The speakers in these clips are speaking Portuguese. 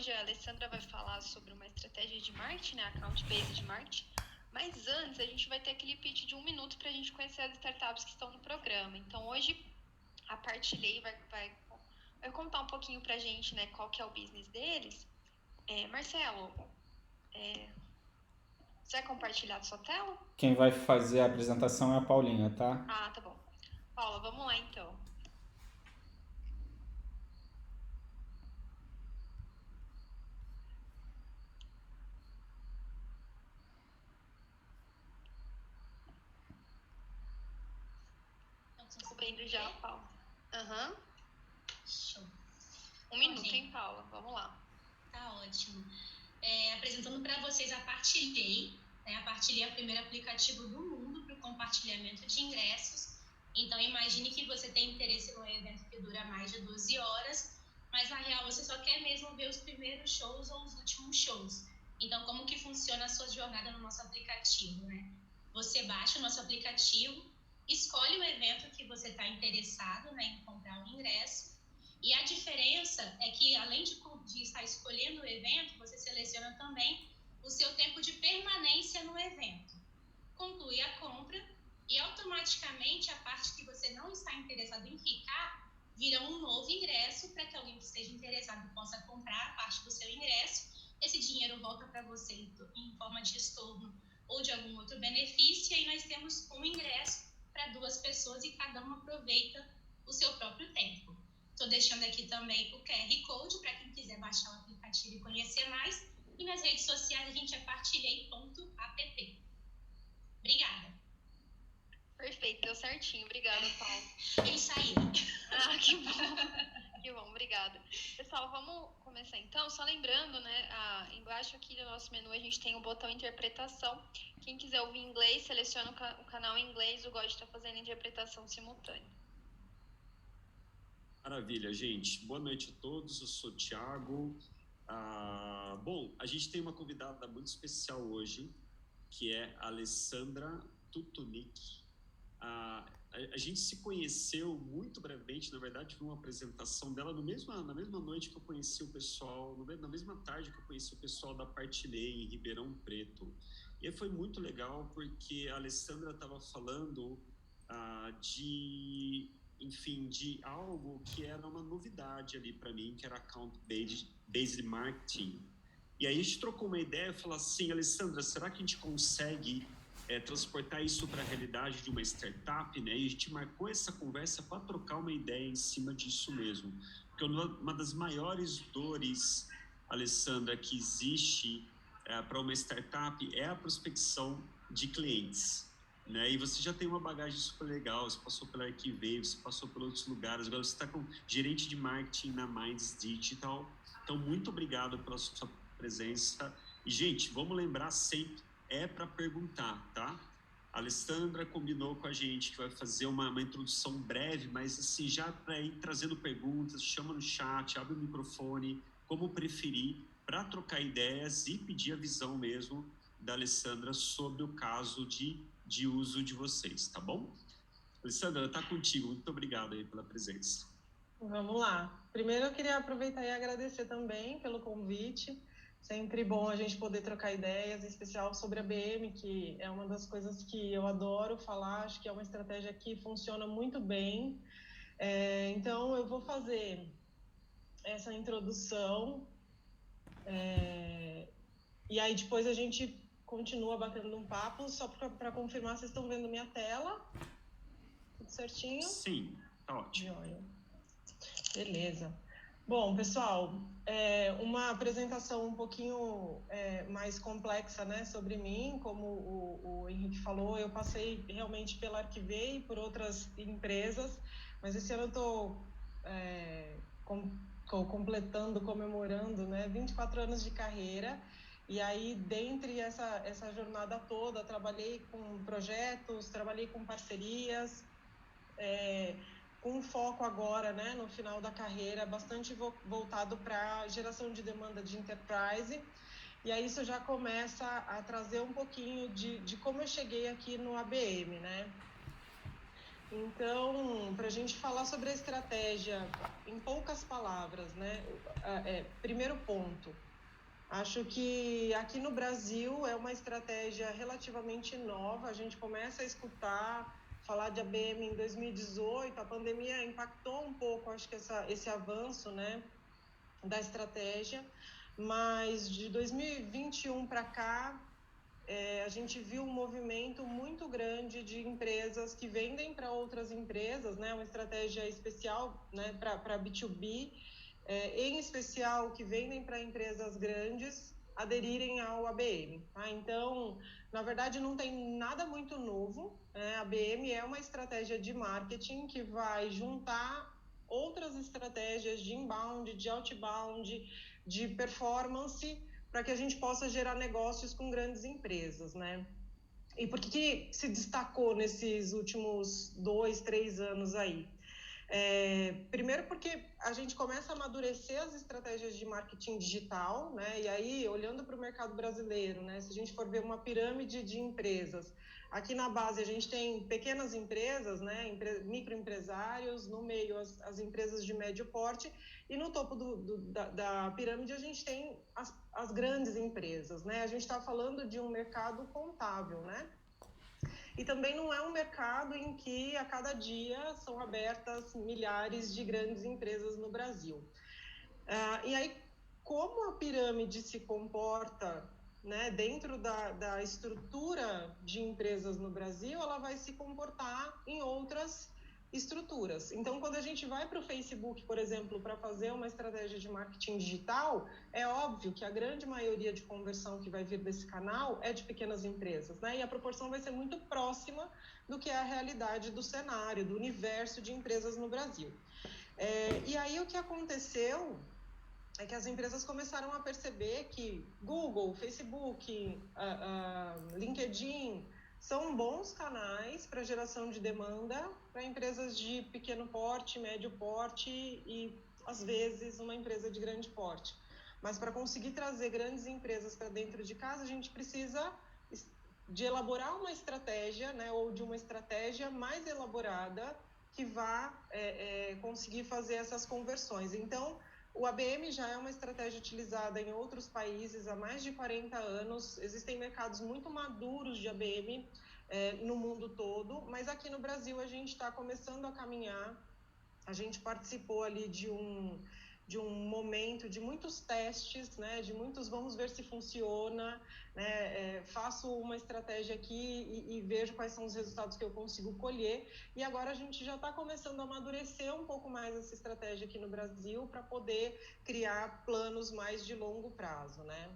hoje a Alessandra vai falar sobre uma estratégia de marketing, né? Account-based marketing. Mas antes, a gente vai ter aquele pitch de 1 minuto para a gente conhecer as startups que estão no programa. Então, hoje, a Partilhei vai contar um pouquinho para a gente, né, qual que é o business deles. Marcelo, você vai compartilhar a sua tela? Quem vai fazer a apresentação é a Paulinha, tá? Ah, tá bom. Paula, vamos lá então. Estou vendo já, Paula. Aham. Show. 1 minuto, hein, Paula? Vamos lá. Tá ótimo. Apresentando para vocês a Partilhei. A Partilhei é o primeiro aplicativo do mundo para o compartilhamento de ingressos. Então, imagine que você tem interesse num evento que dura mais de 12 horas, mas na real você só quer mesmo ver os primeiros shows ou os últimos shows. Então, como que funciona a sua jornada no nosso aplicativo, né? Você baixa o nosso aplicativo, escolhe o evento que você está interessado, né, em comprar o ingresso. E a diferença é que, além de estar escolhendo o evento, você seleciona também o seu tempo de permanência no evento. Conclui a compra e, automaticamente, a parte que você não está interessado em ficar vira um novo ingresso para que alguém que esteja interessado possa comprar a parte do seu ingresso. Esse dinheiro volta para você em forma de estorno ou de algum outro benefício, e aí nós temos um ingresso para 2 pessoas e cada uma aproveita o seu próprio tempo. Estou deixando aqui também o QR Code para quem quiser baixar o aplicativo e conhecer mais. E nas redes sociais a gente é partilhei.app. Obrigada. Perfeito, deu certinho. Obrigada, Paulo. Eles saíram. Que bom. Que bom, obrigada. Pessoal, vamos começar então. Só lembrando, né, embaixo aqui do nosso menu a gente tem o botão interpretação. Quem quiser ouvir em inglês, seleciona o canal em inglês. O God está fazendo interpretação simultânea. Maravilha, gente. Boa noite a todos. Eu sou o Thiago. Bom, a gente tem uma convidada muito especial hoje, que é a Alessandra Tutunic. A gente se conheceu muito brevemente, na verdade, foi uma apresentação dela na mesma noite que eu conheci o pessoal, na mesma tarde que eu conheci o pessoal da Partilhei, em Ribeirão Preto. E foi muito legal porque a Alessandra estava falando de algo que era uma novidade ali para mim, que era account-based marketing. E aí a gente trocou uma ideia e falou assim: Alessandra, será que a gente consegue transportar isso para a realidade de uma startup, né? E a gente marcou essa conversa para trocar uma ideia em cima disso mesmo. Porque uma das maiores dores, Alessandra, que existe para uma startup é a prospecção de clientes, né? E você já tem uma bagagem super legal, você passou pela Arquivei, você passou por outros lugares, agora você está com gerente de marketing na Minds Digital. Então, muito obrigado pela sua presença. E, gente, vamos lembrar sempre, para perguntar, tá? A Alessandra combinou com a gente que vai fazer uma introdução breve, mas assim, já para ir trazendo perguntas, chama no chat, abre o microfone, como preferir, para trocar ideias e pedir a visão mesmo da Alessandra sobre o caso de uso de vocês, tá bom? Alessandra, está contigo. Muito obrigado aí pela presença. Vamos lá. Primeiro eu queria aproveitar e agradecer também pelo convite. Sempre bom a gente poder trocar ideias, em especial sobre a BM, que é uma das coisas que eu adoro falar, acho que é uma estratégia que funciona muito bem. Então, eu vou fazer essa introdução e aí depois a gente continua batendo um papo, só para confirmar, vocês estão vendo minha tela? Tudo certinho? Sim, tá ótimo. Joia. Beleza. Bom, pessoal, uma apresentação um pouquinho mais complexa, né, sobre mim. Como o Henrique falou, eu passei realmente pela Arquivei e por outras empresas, mas esse ano eu estou comemorando, né, 24 anos de carreira. E aí, dentre essa jornada toda, trabalhei com projetos, trabalhei com parcerias, com foco agora, né, no final da carreira, bastante voltado para geração de demanda de enterprise. E aí isso já começa a trazer um pouquinho de como eu cheguei aqui no ABM, né? Então, para a gente falar sobre a estratégia, em poucas palavras, né? Primeiro ponto, acho que aqui no Brasil é uma estratégia relativamente nova. A gente começa a escutar falar de ABM em 2018, a pandemia impactou um pouco, acho que esse avanço, né, da estratégia, mas de 2021 para cá, a gente viu um movimento muito grande de empresas que vendem para outras empresas, né, uma estratégia especial, né, para B2B, em especial que vendem para empresas grandes aderirem ao ABM. Tá? Então, na verdade, não tem nada muito novo. A ABM é uma estratégia de marketing que vai juntar outras estratégias de inbound, de outbound, de performance, para que a gente possa gerar negócios com grandes empresas, né? E por que se destacou nesses últimos 2, 3 anos aí? Primeiro porque a gente começa a amadurecer as estratégias de marketing digital, né? E aí, olhando para o mercado brasileiro, né? Se a gente for ver uma pirâmide de empresas, aqui na base a gente tem pequenas empresas, né? Microempresários, no meio as empresas de médio porte, e no topo da pirâmide a gente tem as grandes empresas, né? A gente está falando de um mercado contável, né? E também não é um mercado em que a cada dia são abertas milhares de grandes empresas no Brasil. E aí, como a pirâmide se comporta, né, dentro da estrutura de empresas no Brasil, ela vai se comportar em outras estruturas. Então, quando a gente vai para o Facebook, por exemplo, para fazer uma estratégia de marketing digital, é óbvio que a grande maioria de conversão que vai vir desse canal é de pequenas empresas, né? E a proporção vai ser muito próxima do que é a realidade do cenário, do universo de empresas no Brasil. E aí o que aconteceu é que as empresas começaram a perceber que Google, Facebook, LinkedIn são bons canais para geração de demanda para empresas de pequeno porte, médio porte e, às vezes, uma empresa de grande porte. Mas para conseguir trazer grandes empresas para dentro de casa, a gente precisa de elaborar uma estratégia, né, ou de uma estratégia mais elaborada que vá conseguir fazer essas conversões. Então, o ABM já é uma estratégia utilizada em outros países há mais de 40 anos. Existem mercados muito maduros de ABM no mundo todo, mas aqui no Brasil a gente está começando a caminhar. A gente participou ali de um momento de muitos testes, né, de muitos vamos ver se funciona, né, faço uma estratégia aqui e vejo quais são os resultados que eu consigo colher, e agora a gente já está começando a amadurecer um pouco mais essa estratégia aqui no Brasil para poder criar planos mais de longo prazo, né?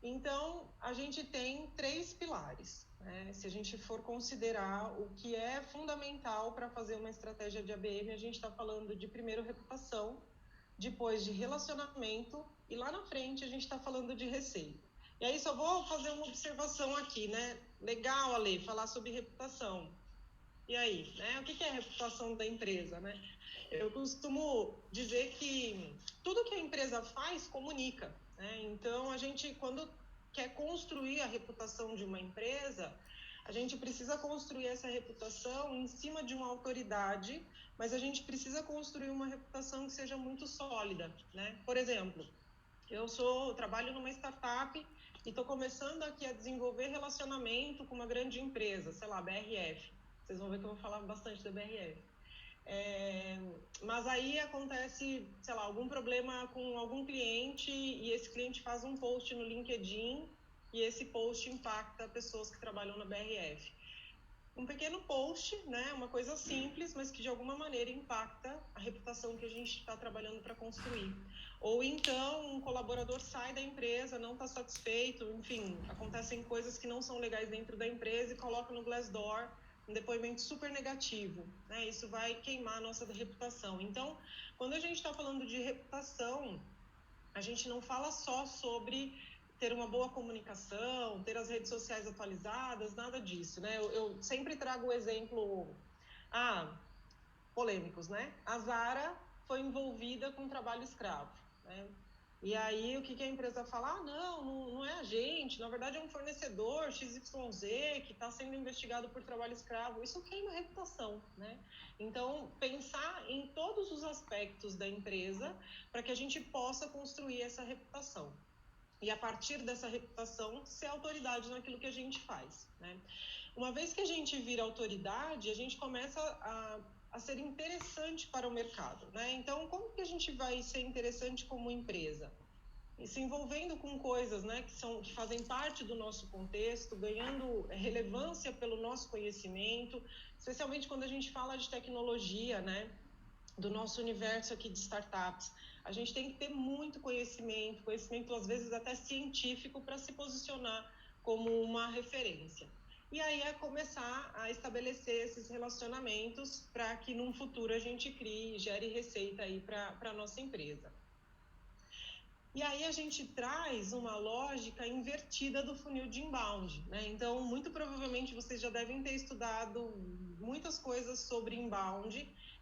Então, a gente tem 3 pilares, né? Se a gente for considerar o que é fundamental para fazer uma estratégia de ABM, a gente está falando de, primeiro, reputação, depois de relacionamento, e lá na frente a gente está falando de receita. E aí só vou fazer uma observação aqui, né? Legal, Ale, falar sobre reputação. E aí, né? O que é a reputação da empresa, né? Eu costumo dizer que tudo que a empresa faz comunica, né? Então, a gente, quando quer construir a reputação de uma empresa, a gente precisa construir essa reputação em cima de uma autoridade, mas a gente precisa construir uma reputação que seja muito sólida, né? Por exemplo, eu trabalho numa startup e estou começando aqui a desenvolver relacionamento com uma grande empresa, sei lá, BRF. Vocês vão ver que eu vou falar bastante da BRF. Mas aí acontece, sei lá, algum problema com algum cliente e esse cliente faz um post no LinkedIn e esse post impacta pessoas que trabalham na BRF. Um pequeno post, né, uma coisa simples, mas que de alguma maneira impacta a reputação que a gente está trabalhando para construir. Ou então um colaborador sai da empresa, não está satisfeito, enfim, acontecem coisas que não são legais dentro da empresa e coloca no Glassdoor um depoimento super negativo, né? Isso vai queimar a nossa reputação. Então, quando a gente está falando de reputação, a gente não fala só sobre ter uma boa comunicação, ter as redes sociais atualizadas, nada disso, né? Eu sempre trago o exemplo, polêmicos, né? A Zara foi envolvida com trabalho escravo, né? E aí, o que a empresa fala? Ah, não é a gente, na verdade é um fornecedor XYZ que está sendo investigado por trabalho escravo. Isso queima a reputação, né? Então, pensar em todos os aspectos da empresa para que a gente possa construir essa reputação. E a partir dessa reputação, ser autoridade naquilo que a gente faz, né? Uma vez que a gente vira autoridade, a gente começa a ser interessante para o mercado, né? Então, como que a gente vai ser interessante como empresa? E se envolvendo com coisas, né, que fazem parte do nosso contexto, ganhando relevância pelo nosso conhecimento, especialmente quando a gente fala de tecnologia, né, do nosso universo aqui de startups. A gente tem que ter muito conhecimento às vezes até científico, para se posicionar como uma referência. E aí é começar a estabelecer esses relacionamentos para que num futuro a gente crie e gere receita aí para a nossa empresa. E aí a gente traz uma lógica invertida do funil de inbound, né? Então, muito provavelmente vocês já devem ter estudado muitas coisas sobre inbound,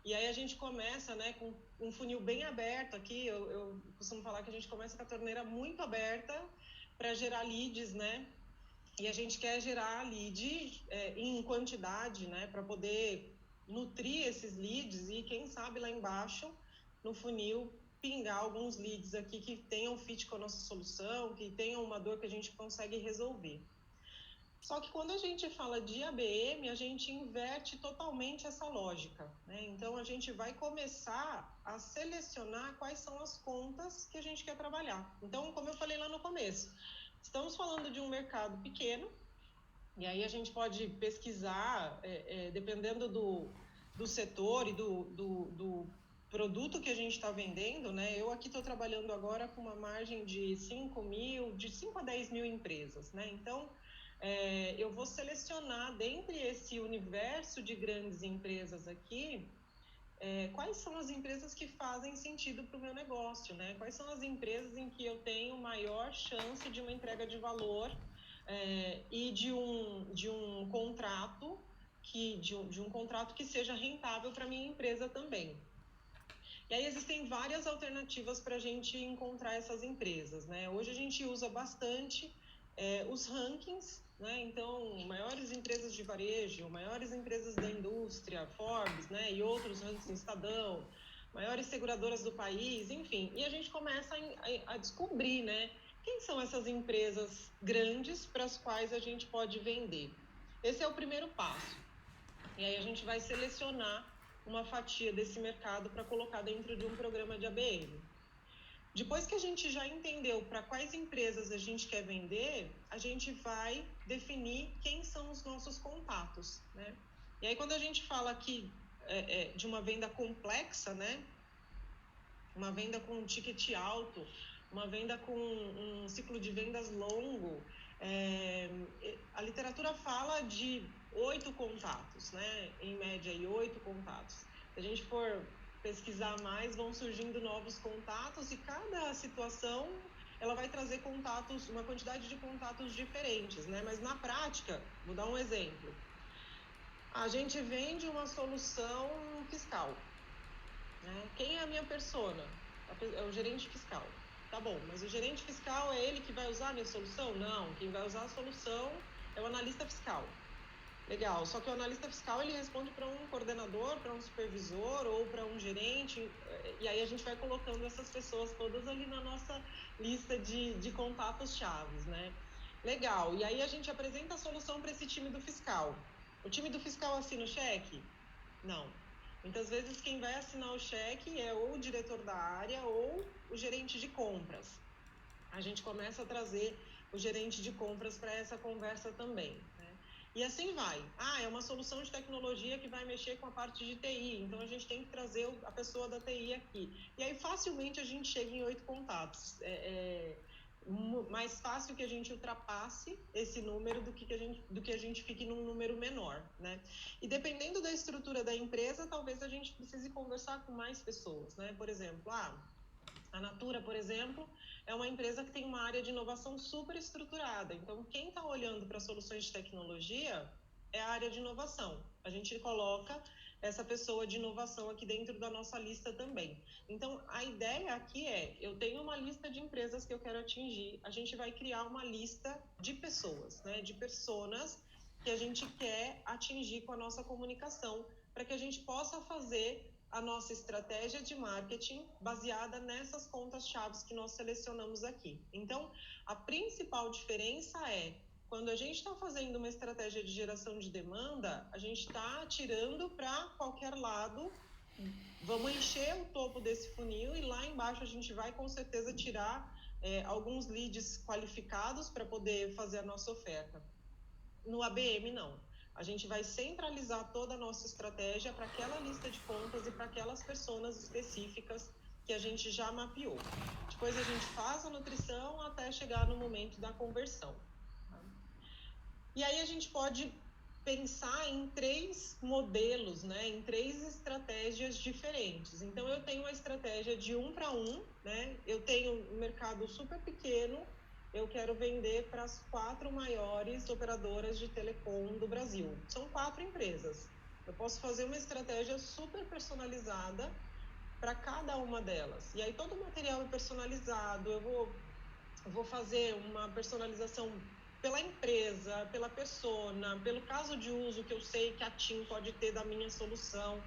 e aí a gente começa, né, com um funil bem aberto aqui. Eu costumo falar que a gente começa com a torneira muito aberta para gerar leads, né? E a gente quer gerar lead em quantidade, né, para poder nutrir esses leads e, quem sabe, lá embaixo, no funil, pingar alguns leads aqui que tenham fit com a nossa solução, que tenham uma dor que a gente consegue resolver. Só que quando a gente fala de ABM, a gente inverte totalmente essa lógica, né? Então, a gente vai começar a selecionar quais são as contas que a gente quer trabalhar. Então, como eu falei lá no começo, estamos falando de um mercado pequeno, e aí a gente pode pesquisar, dependendo do setor e do produto que a gente está vendendo, né? Eu aqui estou trabalhando agora com uma margem de 5 a 10 mil empresas, né? Então, eu vou selecionar dentre esse universo de grandes empresas aqui, quais são as empresas que fazem sentido para o meu negócio, né? Quais são as empresas em que eu tenho maior chance de uma entrega de valor e de um contrato de um contrato que seja rentável para minha empresa também. E aí existem várias alternativas para a gente encontrar essas empresas, né? Hoje a gente usa bastante os rankings, né? Então, maiores empresas de varejo, maiores empresas da indústria, Forbes, né? E outros rankings, Estadão, maiores seguradoras do país, enfim. E a gente começa a descobrir, né, quem são essas empresas grandes para as quais a gente pode vender. Esse é o primeiro passo. E aí a gente vai selecionar uma fatia desse mercado para colocar dentro de um programa de ABM. Depois que a gente já entendeu para quais empresas a gente quer vender, a gente vai definir quem são os nossos contatos, né? E aí, quando a gente fala aqui de uma venda complexa, né? Uma venda com um ticket alto, uma venda com um ciclo de vendas longo, a literatura fala de 8 contatos, né? Em média, 8 contatos. Se a gente for pesquisar mais, vão surgindo novos contatos, e cada situação ela vai trazer contatos, uma quantidade de contatos diferentes, né? Mas na prática, vou dar um exemplo. A gente vende uma solução fiscal, né? Quem é a minha persona? É o gerente fiscal. Tá bom, mas o gerente fiscal é ele que vai usar a minha solução? Não, quem vai usar a solução é o analista fiscal. Legal, só que o analista fiscal ele responde para um coordenador, para um supervisor ou para um gerente, e aí a gente vai colocando essas pessoas todas ali na nossa lista de contatos chaves, né? Legal, e aí a gente apresenta a solução para esse time do fiscal. O time do fiscal assina o cheque? Não. Muitas vezes quem vai assinar o cheque é ou o diretor da área ou o gerente de compras. A gente começa a trazer o gerente de compras para essa conversa também, né? E assim vai. É uma solução de tecnologia que vai mexer com a parte de TI, então a gente tem que trazer a pessoa da TI aqui. E aí facilmente a gente chega em 8 contatos. Mais fácil que a gente ultrapasse esse número do que a gente fique num número menor, né? E dependendo da estrutura da empresa, talvez a gente precise conversar com mais pessoas, né? Por exemplo, a Natura, por exemplo, é uma empresa que tem uma área de inovação super estruturada. Então, quem está olhando para soluções de tecnologia é a área de inovação. A gente coloca essa pessoa de inovação aqui dentro da nossa lista também. Então, a ideia aqui é, eu tenho uma lista de empresas que eu quero atingir, a gente vai criar uma lista de pessoas, né, de personas que a gente quer atingir com a nossa comunicação, para que a gente possa fazer a nossa estratégia de marketing baseada nessas pontas-chave que nós selecionamos aqui. Então, a principal diferença é, quando a gente está fazendo uma estratégia de geração de demanda, a gente está atirando para qualquer lado, vamos encher o topo desse funil e lá embaixo a gente vai com certeza tirar alguns leads qualificados para poder fazer a nossa oferta. No ABM, não. A gente vai centralizar toda a nossa estratégia para aquela lista de contas e para aquelas pessoas específicas que a gente já mapeou. Depois a gente faz a nutrição até chegar no momento da conversão. E aí a gente pode pensar em 3 modelos, né, em 3 estratégias diferentes. Então, eu tenho uma estratégia de 1 para 1, né, eu tenho um mercado super pequeno, eu quero vender para as 4 maiores operadoras de telecom do Brasil. São 4 empresas. Eu posso fazer uma estratégia super personalizada para cada uma delas. E aí todo o material é personalizado, eu vou fazer uma personalização pela empresa, pela persona, pelo caso de uso que eu sei que a TIM pode ter da minha solução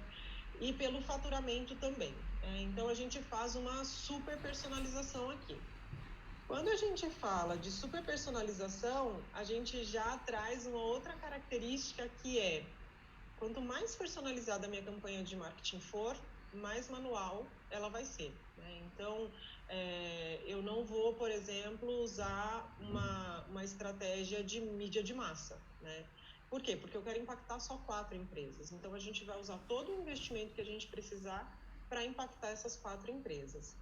e pelo faturamento também. Então, a gente faz uma super personalização aqui. Quando a gente fala de super personalização, a gente já traz uma outra característica que é, quanto mais personalizada a minha campanha de marketing for, mais manual ela vai ser, né? Então, eu não vou, por exemplo, usar uma estratégia de mídia de massa, né? Por quê? Porque eu quero impactar só 4 empresas. Então, a gente vai usar todo o investimento que a gente precisar para impactar essas 4 empresas.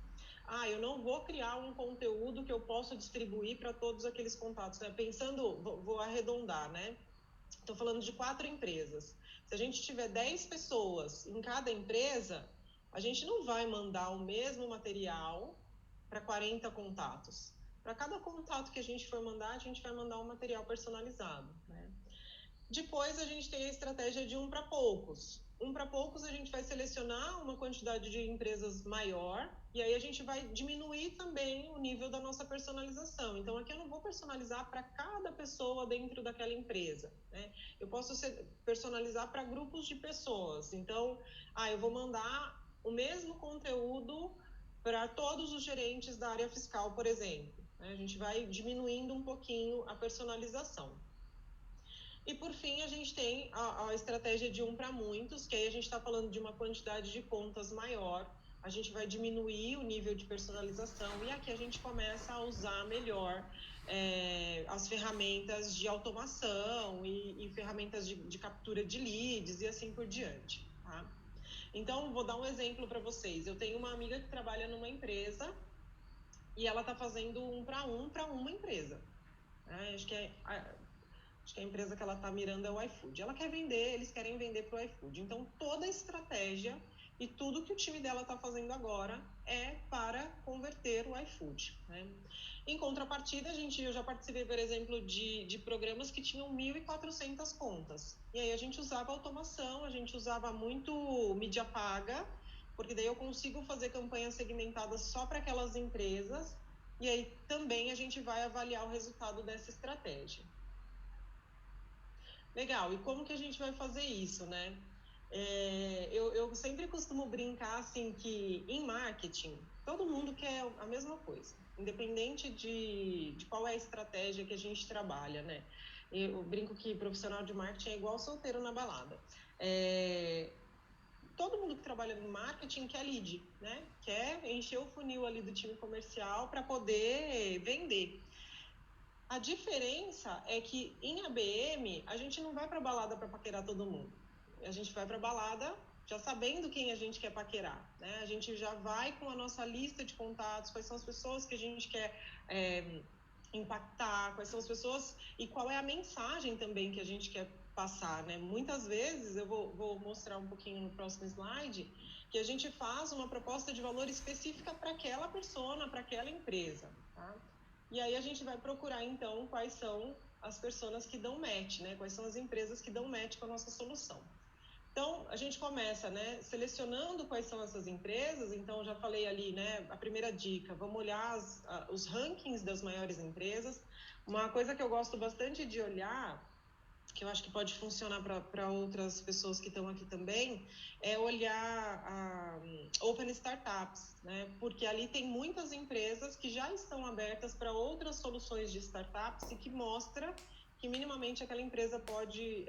Eu não vou criar um conteúdo que eu possa distribuir para todos aqueles contatos, né? Pensando, vou arredondar, né? Estou falando de 4 empresas. Se a gente tiver 10 pessoas em cada empresa, a gente não vai mandar o mesmo material para 40 contatos. Para cada contato que a gente for mandar, a gente vai mandar um material personalizado, né? Depois, a gente tem a estratégia de 1 para poucos. 1 para poucos, a gente vai selecionar uma quantidade de empresas maior e aí a gente vai diminuir também o nível da nossa personalização. Então, aqui eu não vou personalizar para cada pessoa dentro daquela empresa, né? Eu posso personalizar para grupos de pessoas. Então, eu vou mandar o mesmo conteúdo para todos os gerentes da área fiscal, por exemplo. A gente vai diminuindo um pouquinho a personalização. E, por fim, a gente tem a estratégia de 1 para muitos, que aí a gente está falando de uma quantidade de contas maior, a gente vai diminuir o nível de personalização e aqui a gente começa a usar melhor as ferramentas de automação e ferramentas de captura de leads e assim por diante, tá? Então, vou dar um exemplo para vocês. Eu tenho uma amiga que trabalha numa empresa e ela está fazendo 1 para uma empresa. Acho que a empresa que ela está mirando é o iFood. Ela quer vender, eles querem vender para o iFood. Então, toda a estratégia e tudo que o time dela está fazendo agora é para converter o iFood, né? Em contrapartida, eu já participei, por exemplo, de programas que tinham 1.400 contas. E aí a gente usava automação, a gente usava muito mídia paga, porque daí eu consigo fazer campanhas segmentadas só para aquelas empresas. E aí também a gente vai avaliar o resultado dessa estratégia. Legal, e como que a gente vai fazer isso, né? Eu sempre costumo brincar assim que em marketing todo mundo quer a mesma coisa, independente de qual é a estratégia que a gente trabalha, né? Eu brinco que profissional de marketing é igual solteiro na balada. Todo mundo que trabalha no marketing quer lead, né? Quer encher o funil ali do time comercial para poder vender. A diferença é que em ABM a gente não vai para balada para paquerar todo mundo. A gente vai para balada já sabendo quem a gente quer paquerar, né? A gente já vai com a nossa lista de contatos, quais são as pessoas que a gente quer impactar, quais são as pessoas e qual é a mensagem também que a gente quer passar, né? Muitas vezes, eu vou mostrar um pouquinho no próximo slide, que a gente faz uma proposta de valor específica para aquela persona, para aquela empresa, tá? E aí a gente vai procurar, então, quais são as pessoas que dão match, né? Quais são as empresas que dão match com a nossa solução. Então, a gente começa, né, selecionando quais são essas empresas. Então, já falei ali, né, a primeira dica, vamos olhar os rankings das maiores empresas. Uma coisa que eu gosto bastante de olhar, que eu acho que pode funcionar para outras pessoas que estão aqui também, é olhar a Open Startups, né? Porque ali tem muitas empresas que já estão abertas para outras soluções de startups e que mostra que minimamente aquela empresa pode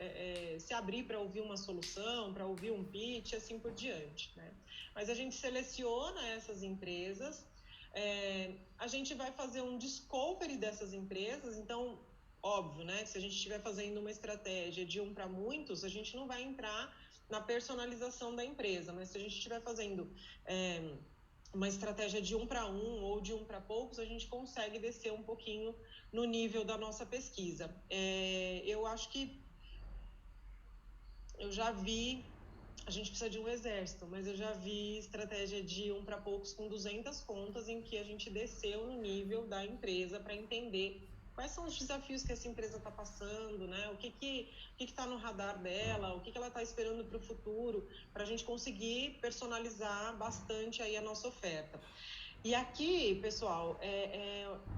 se abrir para ouvir uma solução, para ouvir um pitch, assim por diante, né? Mas a gente seleciona essas empresas, a gente vai fazer um discovery dessas empresas. Então, óbvio, né? Se a gente estiver fazendo uma estratégia de um para muitos, a gente não vai entrar na personalização da empresa, mas se a gente estiver fazendo uma estratégia de um para um ou de um para poucos, a gente consegue descer um pouquinho no nível da nossa pesquisa. Eu acho que eu já vi, a gente precisa de um exército, mas eu já vi estratégia de um para poucos com 200 contas em que a gente desceu no nível da empresa para entender quais são os desafios que essa empresa está passando, né? O que está no radar dela, o que ela está esperando para o futuro, para a gente conseguir personalizar bastante aí a nossa oferta. E aqui, pessoal,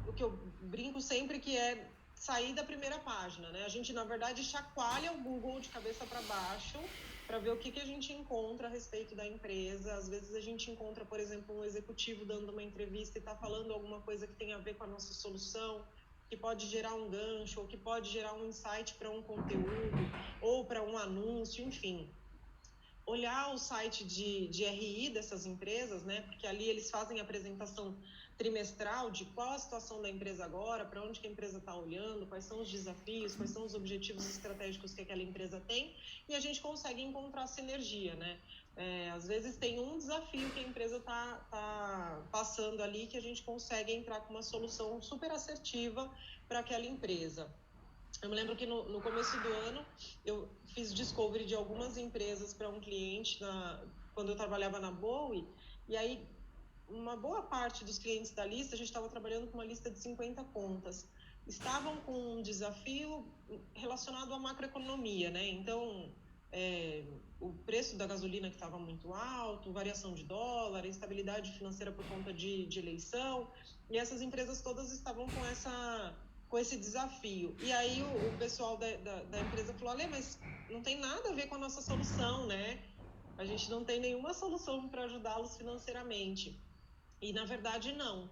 o que eu brinco sempre que é sair da primeira página, né? A gente, na verdade, chacoalha o Google de cabeça para baixo para ver o que a gente encontra a respeito da empresa. Às vezes a gente encontra, por exemplo, um executivo dando uma entrevista e está falando alguma coisa que tem a ver com a nossa solução, que pode gerar um gancho, ou que pode gerar um insight para um conteúdo, ou para um anúncio, enfim. Olhar o site de RI dessas empresas, né? Porque ali eles fazem a apresentação trimestral de qual a situação da empresa agora, para onde que a empresa está olhando, quais são os desafios, quais são os objetivos estratégicos que aquela empresa tem, e a gente consegue encontrar sinergia, né? Às vezes tem um desafio que a empresa tá passando ali que a gente consegue entrar com uma solução super assertiva para aquela empresa. Eu me lembro que no começo do ano eu fiz discovery de algumas empresas para um cliente quando eu trabalhava na Bowie, e aí uma boa parte dos clientes da lista, a gente estava trabalhando com uma lista de 50 contas, estavam com um desafio relacionado à macroeconomia, né? Então, o preço da gasolina que estava muito alto, variação de dólar, instabilidade financeira por conta de eleição, e essas empresas todas estavam com esse desafio. E aí o pessoal da empresa falou, Ale, mas não tem nada a ver com a nossa solução, né? A gente não tem nenhuma solução para ajudá-los financeiramente. E, na verdade, não.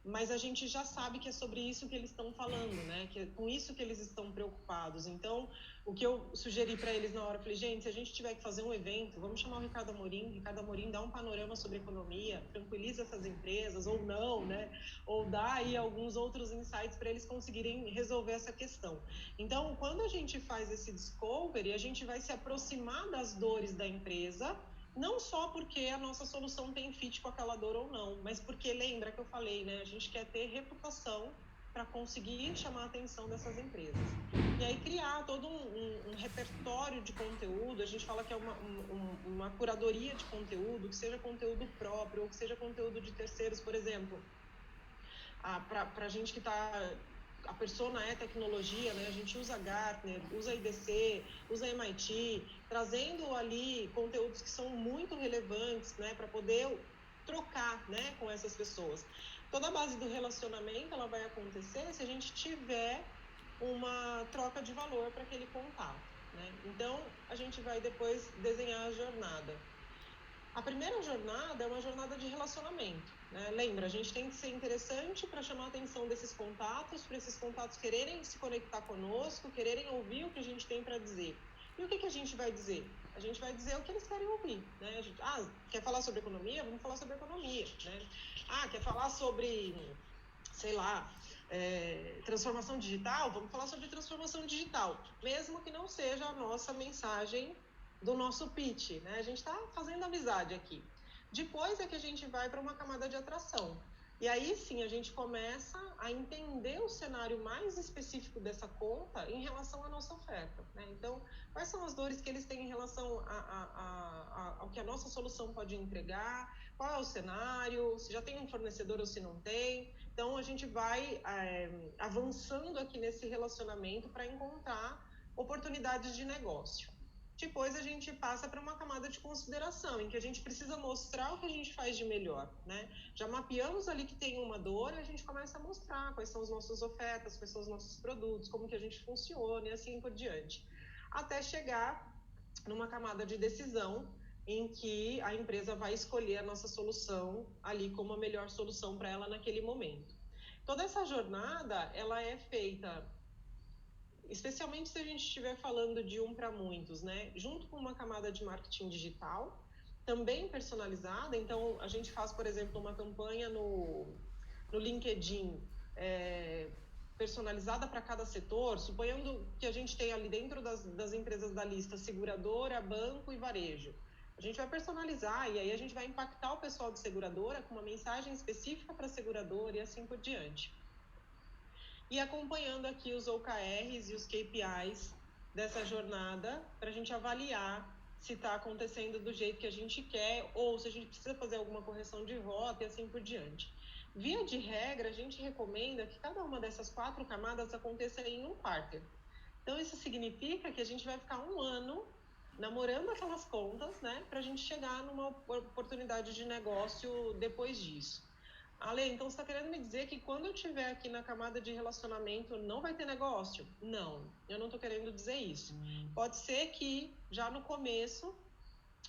Mas a gente já sabe que é sobre isso que eles estão falando, né? Que é com isso que eles estão preocupados. Então, o que eu sugeri para eles na hora, eu falei, gente, se a gente tiver que fazer um evento, vamos chamar o Ricardo Amorim dá um panorama sobre economia, tranquiliza essas empresas, ou não, né? Ou dá aí alguns outros insights para eles conseguirem resolver essa questão. Então, quando a gente faz esse discovery, a gente vai se aproximar das dores da empresa, não só porque a nossa solução tem fit com aquela dor ou não, mas porque, lembra que eu falei, né? A gente quer ter reputação para conseguir chamar a atenção dessas empresas. E aí criar todo um repertório de conteúdo, a gente fala que é uma curadoria de conteúdo, que seja conteúdo próprio ou que seja conteúdo de terceiros, por exemplo. Para a gente que está... A persona é tecnologia, né? A gente usa Gartner, usa IDC, usa MIT, trazendo ali conteúdos que são muito relevantes, né? Para poder trocar, né? Com essas pessoas. Toda a base do relacionamento ela vai acontecer se a gente tiver uma troca de valor para aquele contato, né? Então, a gente vai depois desenhar a jornada. A primeira jornada é uma jornada de relacionamento, né? Lembra, a gente tem que ser interessante para chamar a atenção desses contatos, para esses contatos quererem se conectar conosco, quererem ouvir o que a gente tem para dizer. E o que a gente vai dizer? A gente vai dizer o que eles querem ouvir, né? A gente, quer falar sobre economia? Vamos falar sobre economia, né? Quer falar sobre, sei lá, transformação digital? Vamos falar sobre transformação digital, mesmo que não seja a nossa mensagem do nosso pitch, né? A gente está fazendo amizade aqui. Depois é que a gente vai para uma camada de atração. E aí sim a gente começa a entender o cenário mais específico dessa conta em relação à nossa oferta, né? Então, quais são as dores que eles têm em relação ao que a nossa solução pode entregar, qual é o cenário, se já tem um fornecedor ou se não tem. Então, a gente vai avançando aqui nesse relacionamento para encontrar oportunidades de negócio. Depois a gente passa para uma camada de consideração, em que a gente precisa mostrar o que a gente faz de melhor, né? Já mapeamos ali que tem uma dor, e a gente começa a mostrar quais são as nossas ofertas, quais são os nossos produtos, como que a gente funciona e assim por diante. Até chegar numa camada de decisão, em que a empresa vai escolher a nossa solução ali como a melhor solução para ela naquele momento. Toda essa jornada, ela é feita, especialmente se a gente estiver falando de para muitos, né? Junto com uma camada de marketing digital, também personalizada. Então, a gente faz, por exemplo, uma campanha no LinkedIn personalizada para cada setor, suponhando que a gente tem ali dentro das empresas da lista seguradora, banco e varejo. A gente vai personalizar e aí a gente vai impactar o pessoal de seguradora com uma mensagem específica para a seguradora e assim por diante. E acompanhando aqui os OKRs e os KPIs dessa jornada para a gente avaliar se está acontecendo do jeito que a gente quer ou se a gente precisa fazer alguma correção de rota e assim por diante. Via de regra, a gente recomenda que cada uma dessas 4 camadas aconteça em um quarter. Então, isso significa que a gente vai ficar 1 ano namorando aquelas contas, né, para a gente chegar numa oportunidade de negócio depois disso. Ale, então você está querendo me dizer que quando eu estiver aqui na camada de relacionamento não vai ter negócio? Não, eu não estou querendo dizer isso. Pode ser que já no começo,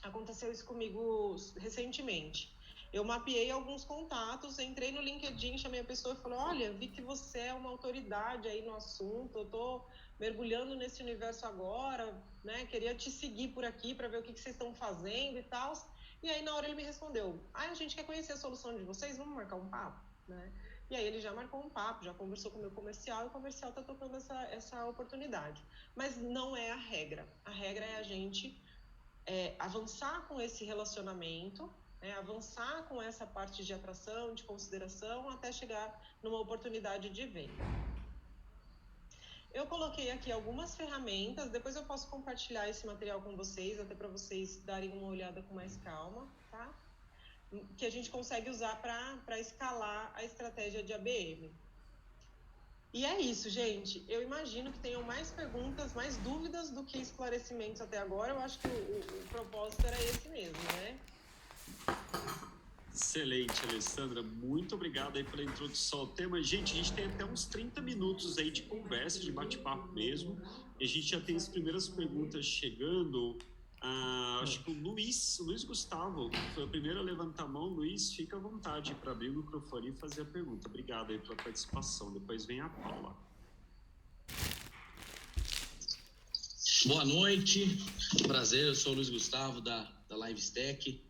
aconteceu isso comigo recentemente. Eu mapeei alguns contatos, entrei no LinkedIn, chamei a pessoa e falei, olha, vi que você é uma autoridade aí no assunto, eu estou mergulhando nesse universo agora, né? Queria te seguir por aqui para ver o que vocês estão fazendo e tal. E aí, na hora, ele me respondeu, a gente quer conhecer a solução de vocês, vamos marcar um papo, né? E aí ele já marcou um papo, já conversou com o meu comercial, e o comercial está tocando essa oportunidade. Mas não é a regra. A regra é a gente avançar com esse relacionamento, avançar com essa parte de atração, de consideração, até chegar numa oportunidade de venda. Eu coloquei aqui algumas ferramentas, depois eu posso compartilhar esse material com vocês, até para vocês darem uma olhada com mais calma, tá? Que a gente consegue usar para escalar a estratégia de ABM. E é isso, gente. Eu imagino que tenham mais perguntas, mais dúvidas do que esclarecimentos até agora. Eu acho que o propósito era esse mesmo, né? Excelente, Alessandra. Muito obrigado aí pela introdução ao tema. Gente, a gente tem até uns 30 minutos aí de conversa, de bate-papo mesmo. E a gente já tem as primeiras perguntas chegando. Acho que o Luiz Gustavo foi o primeiro a levantar a mão. Luiz, fica à vontade para abrir o microfone e fazer a pergunta. Obrigado aí pela participação. Depois vem a Paula. Boa noite, prazer, eu sou o Luiz Gustavo da Livestack.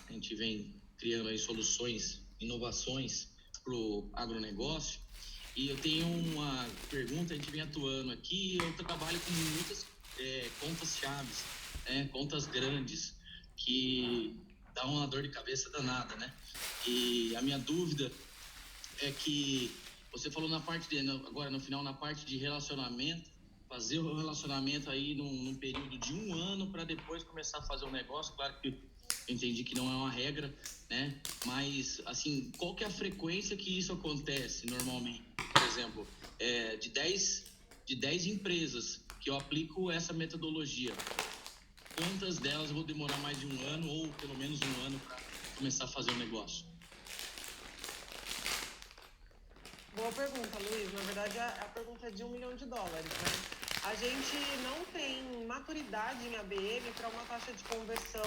A gente vem criando aí soluções, inovações para o agronegócio. E eu tenho uma pergunta, a gente vem atuando aqui, eu trabalho com muitas contas-chaves, contas grandes, que dá uma dor de cabeça danada, né? E a minha dúvida é que você falou agora no final, na parte de relacionamento, fazer o relacionamento aí num período de 1 ano para depois começar a fazer um negócio. Claro que eu entendi que não é uma regra, né? Mas, assim, qual que é a frequência que isso acontece normalmente? Por exemplo, de 10 empresas que eu aplico essa metodologia, quantas delas eu vou demorar mais de 1 ano ou pelo menos 1 ano para começar a fazer um negócio? Boa pergunta, Luiz. Na verdade, a pergunta é de $1 milhão, né? A gente não tem maturidade em ABM para uma taxa de conversão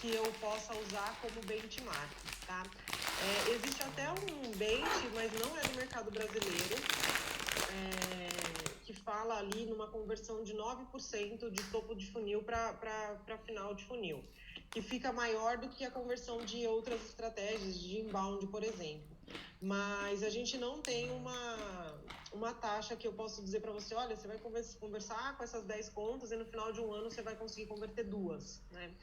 que eu possa usar como benchmark, tá? Existe até um bench, mas não é do mercado brasileiro, que fala ali numa conversão de 9% de topo de funil para final de funil, que fica maior do que a conversão de outras estratégias de inbound, por exemplo. Mas a gente não tem uma taxa que eu posso dizer para você, olha, você vai conversar com essas 10 contas e no final de 1 ano você vai conseguir converter 2, né?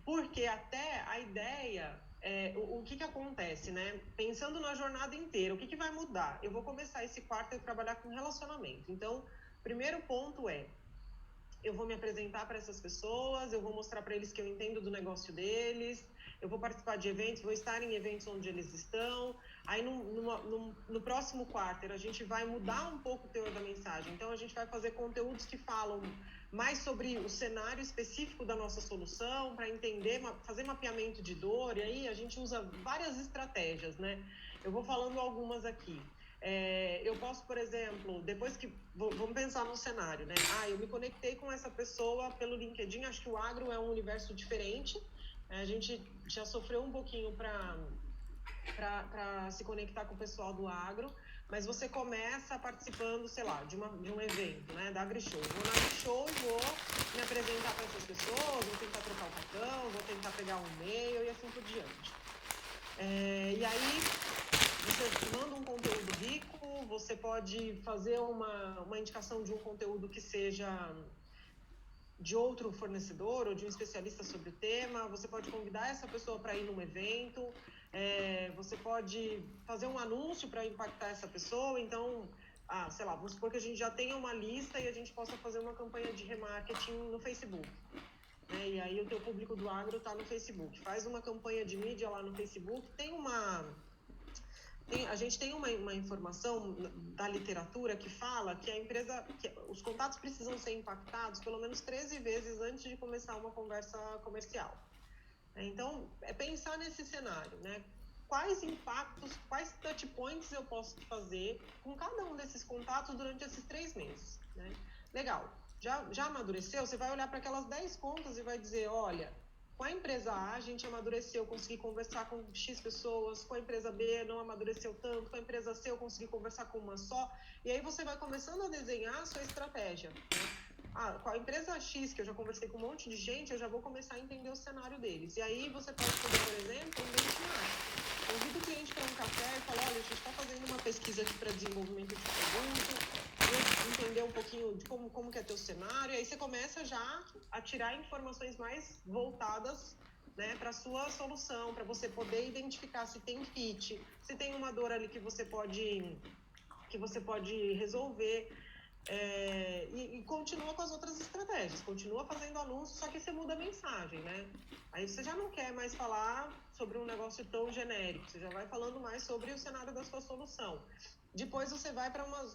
Porque até a ideia, o que acontece, né? Pensando na jornada inteira, o que vai mudar? Eu vou começar esse quarto a trabalhar com relacionamento. Então, primeiro ponto eu vou me apresentar para essas pessoas, eu vou mostrar para eles que eu entendo do negócio deles, eu vou participar de eventos, vou estar em eventos onde eles estão. Aí no próximo quarter a gente vai mudar um pouco o teor da mensagem. Então a gente vai fazer conteúdos que falam mais sobre o cenário específico da nossa solução, para entender, fazer mapeamento de dor, e aí a gente usa várias estratégias, né? Eu vou falando algumas aqui. Eu posso, por exemplo, depois que... Vamos pensar no cenário, né? Eu me conectei com essa pessoa pelo LinkedIn, acho que o agro é um universo diferente, a gente já sofreu um pouquinho para se conectar com o pessoal do agro, mas você começa participando, sei lá, de um evento, né, da AgriShow. Vou na AgriShow e vou me apresentar para essas pessoas, vou tentar trocar o cartão, vou tentar pegar um e-mail e assim por diante. E aí, você manda um conteúdo rico, você pode fazer uma indicação de um conteúdo que seja de outro fornecedor ou de um especialista sobre o tema, você pode convidar essa pessoa para ir num evento, você pode fazer um anúncio para impactar essa pessoa. Então, sei lá, vamos supor que a gente já tenha uma lista e a gente possa fazer uma campanha de remarketing no Facebook. E aí o teu público do agro está no Facebook. Faz uma campanha de mídia lá no Facebook. A gente tem uma informação da literatura que fala que a empresa, os contatos precisam ser impactados pelo menos 13 vezes antes de começar uma conversa comercial. Então, é pensar nesse cenário, né? Quais impactos, quais touch points eu posso fazer com cada um desses contatos durante esses 3 meses, né? Legal, já amadureceu? Você vai olhar para aquelas 10 contas e vai dizer, olha, com a empresa A, a gente amadureceu, consegui conversar com X pessoas, com a empresa B não amadureceu tanto, com a empresa C eu consegui conversar com uma só, e aí você vai começando a desenhar a sua estratégia, né? Com a empresa X, que eu já conversei com um monte de gente, eu já vou começar a entender o cenário deles. E aí você pode fazer, por exemplo, um benchmark. Convida o cliente para um café e fala, olha, a gente está fazendo uma pesquisa aqui para desenvolvimento de produto, entender um pouquinho de como que é teu cenário, e aí você começa já a tirar informações mais voltadas, né, para a sua solução, para você poder identificar se tem fit, se tem uma dor ali que você pode resolver. E continua com as outras estratégias, continua fazendo anúncios, só que você muda a mensagem, né? Aí você já não quer mais falar sobre um negócio tão genérico, você já vai falando mais sobre o cenário da sua solução. Depois você vai para uma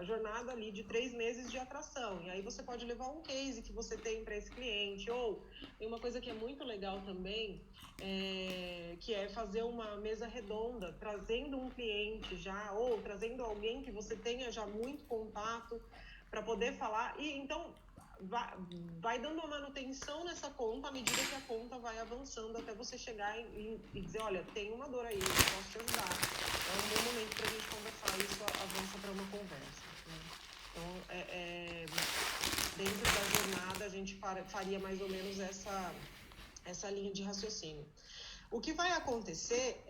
jornada ali de 3 meses de atração, e aí você pode levar um case que você tem para esse cliente, ou tem uma coisa que é muito legal também, que é fazer uma mesa redonda, trazendo um cliente já, ou trazendo alguém que você tenha já muito contato para poder falar, e então vai dando uma manutenção nessa conta à medida que a conta vai avançando até você chegar e dizer, olha, tem uma dor aí, eu posso te ajudar. É um bom momento para a gente conversar, isso avança para uma conversa, né? Então, dentro da jornada, a gente faria mais ou menos essa linha de raciocínio. O que vai acontecer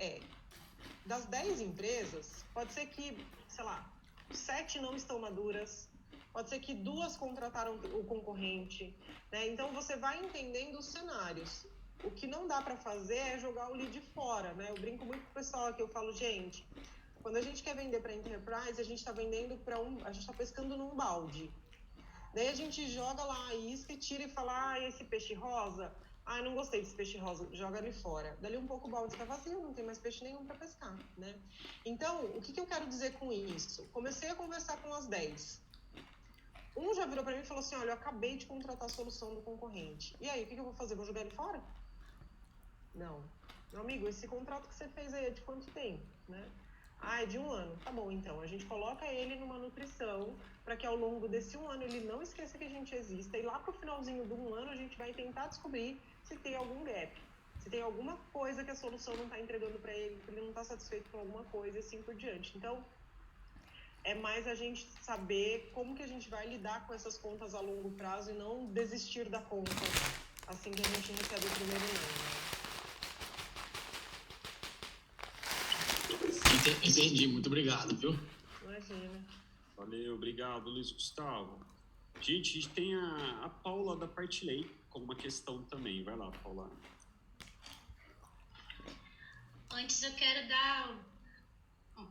das 10 empresas, pode ser que, sei lá, 7 não estão maduras, pode ser que 2 contrataram o concorrente, né? Então, você vai entendendo os cenários. O que não dá para fazer é jogar o lead fora, né? Eu brinco muito com o pessoal aqui, eu falo, gente, quando a gente quer vender para enterprise, a gente está vendendo a gente está pescando num balde. Daí a gente joga lá a isca e tira e fala, esse peixe rosa, não gostei desse peixe rosa, joga ele fora. Dali um pouco o balde está vazio, não tem mais peixe nenhum para pescar, né? Então, o que eu quero dizer com isso? Comecei a conversar com as 10. Um já virou para mim e falou assim, olha, eu acabei de contratar a solução do concorrente. E aí, o que eu vou fazer? Vou jogar ele fora? Não. Meu amigo, esse contrato que você fez aí é de quanto tempo, né? É de 1 ano. Tá bom, então. A gente coloca ele numa nutrição para que ao longo desse 1 ano ele não esqueça que a gente exista. E lá pro finalzinho do 1 ano a gente vai tentar descobrir se tem algum gap. Se tem alguma coisa que a solução não está entregando para ele, que ele não está satisfeito com alguma coisa e assim por diante. Então, é mais a gente saber como que a gente vai lidar com essas contas a longo prazo e não desistir da conta assim que a gente recebe o primeiro não, né? Entendi, muito obrigado, viu? Imagina. Valeu, obrigado, Luiz Gustavo. Gente, a gente tem a Paula da Partilhei com uma questão também. Vai lá, Paula. Antes eu quero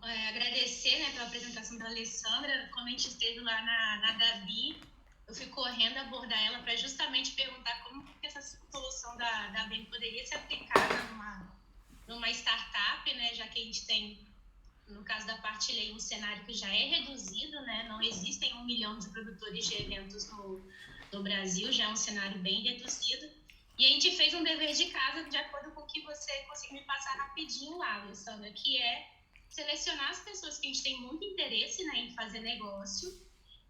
agradecer, né, pela apresentação da Alessandra. Quando a gente esteve lá na Gabi, eu fui correndo abordar ela para justamente perguntar como que essa solução solução da BEM poderia ser aplicada numa startup, né, já que a gente tem, no caso da Partilhei, um cenário que já é reduzido, né, não existem 1 milhão de produtores de eventos no Brasil, já é um cenário bem reduzido. E a gente fez um dever de casa de acordo com o que você conseguiu me passar rapidinho lá, Alessandra, que é selecionar as pessoas que a gente tem muito interesse, né, em fazer negócio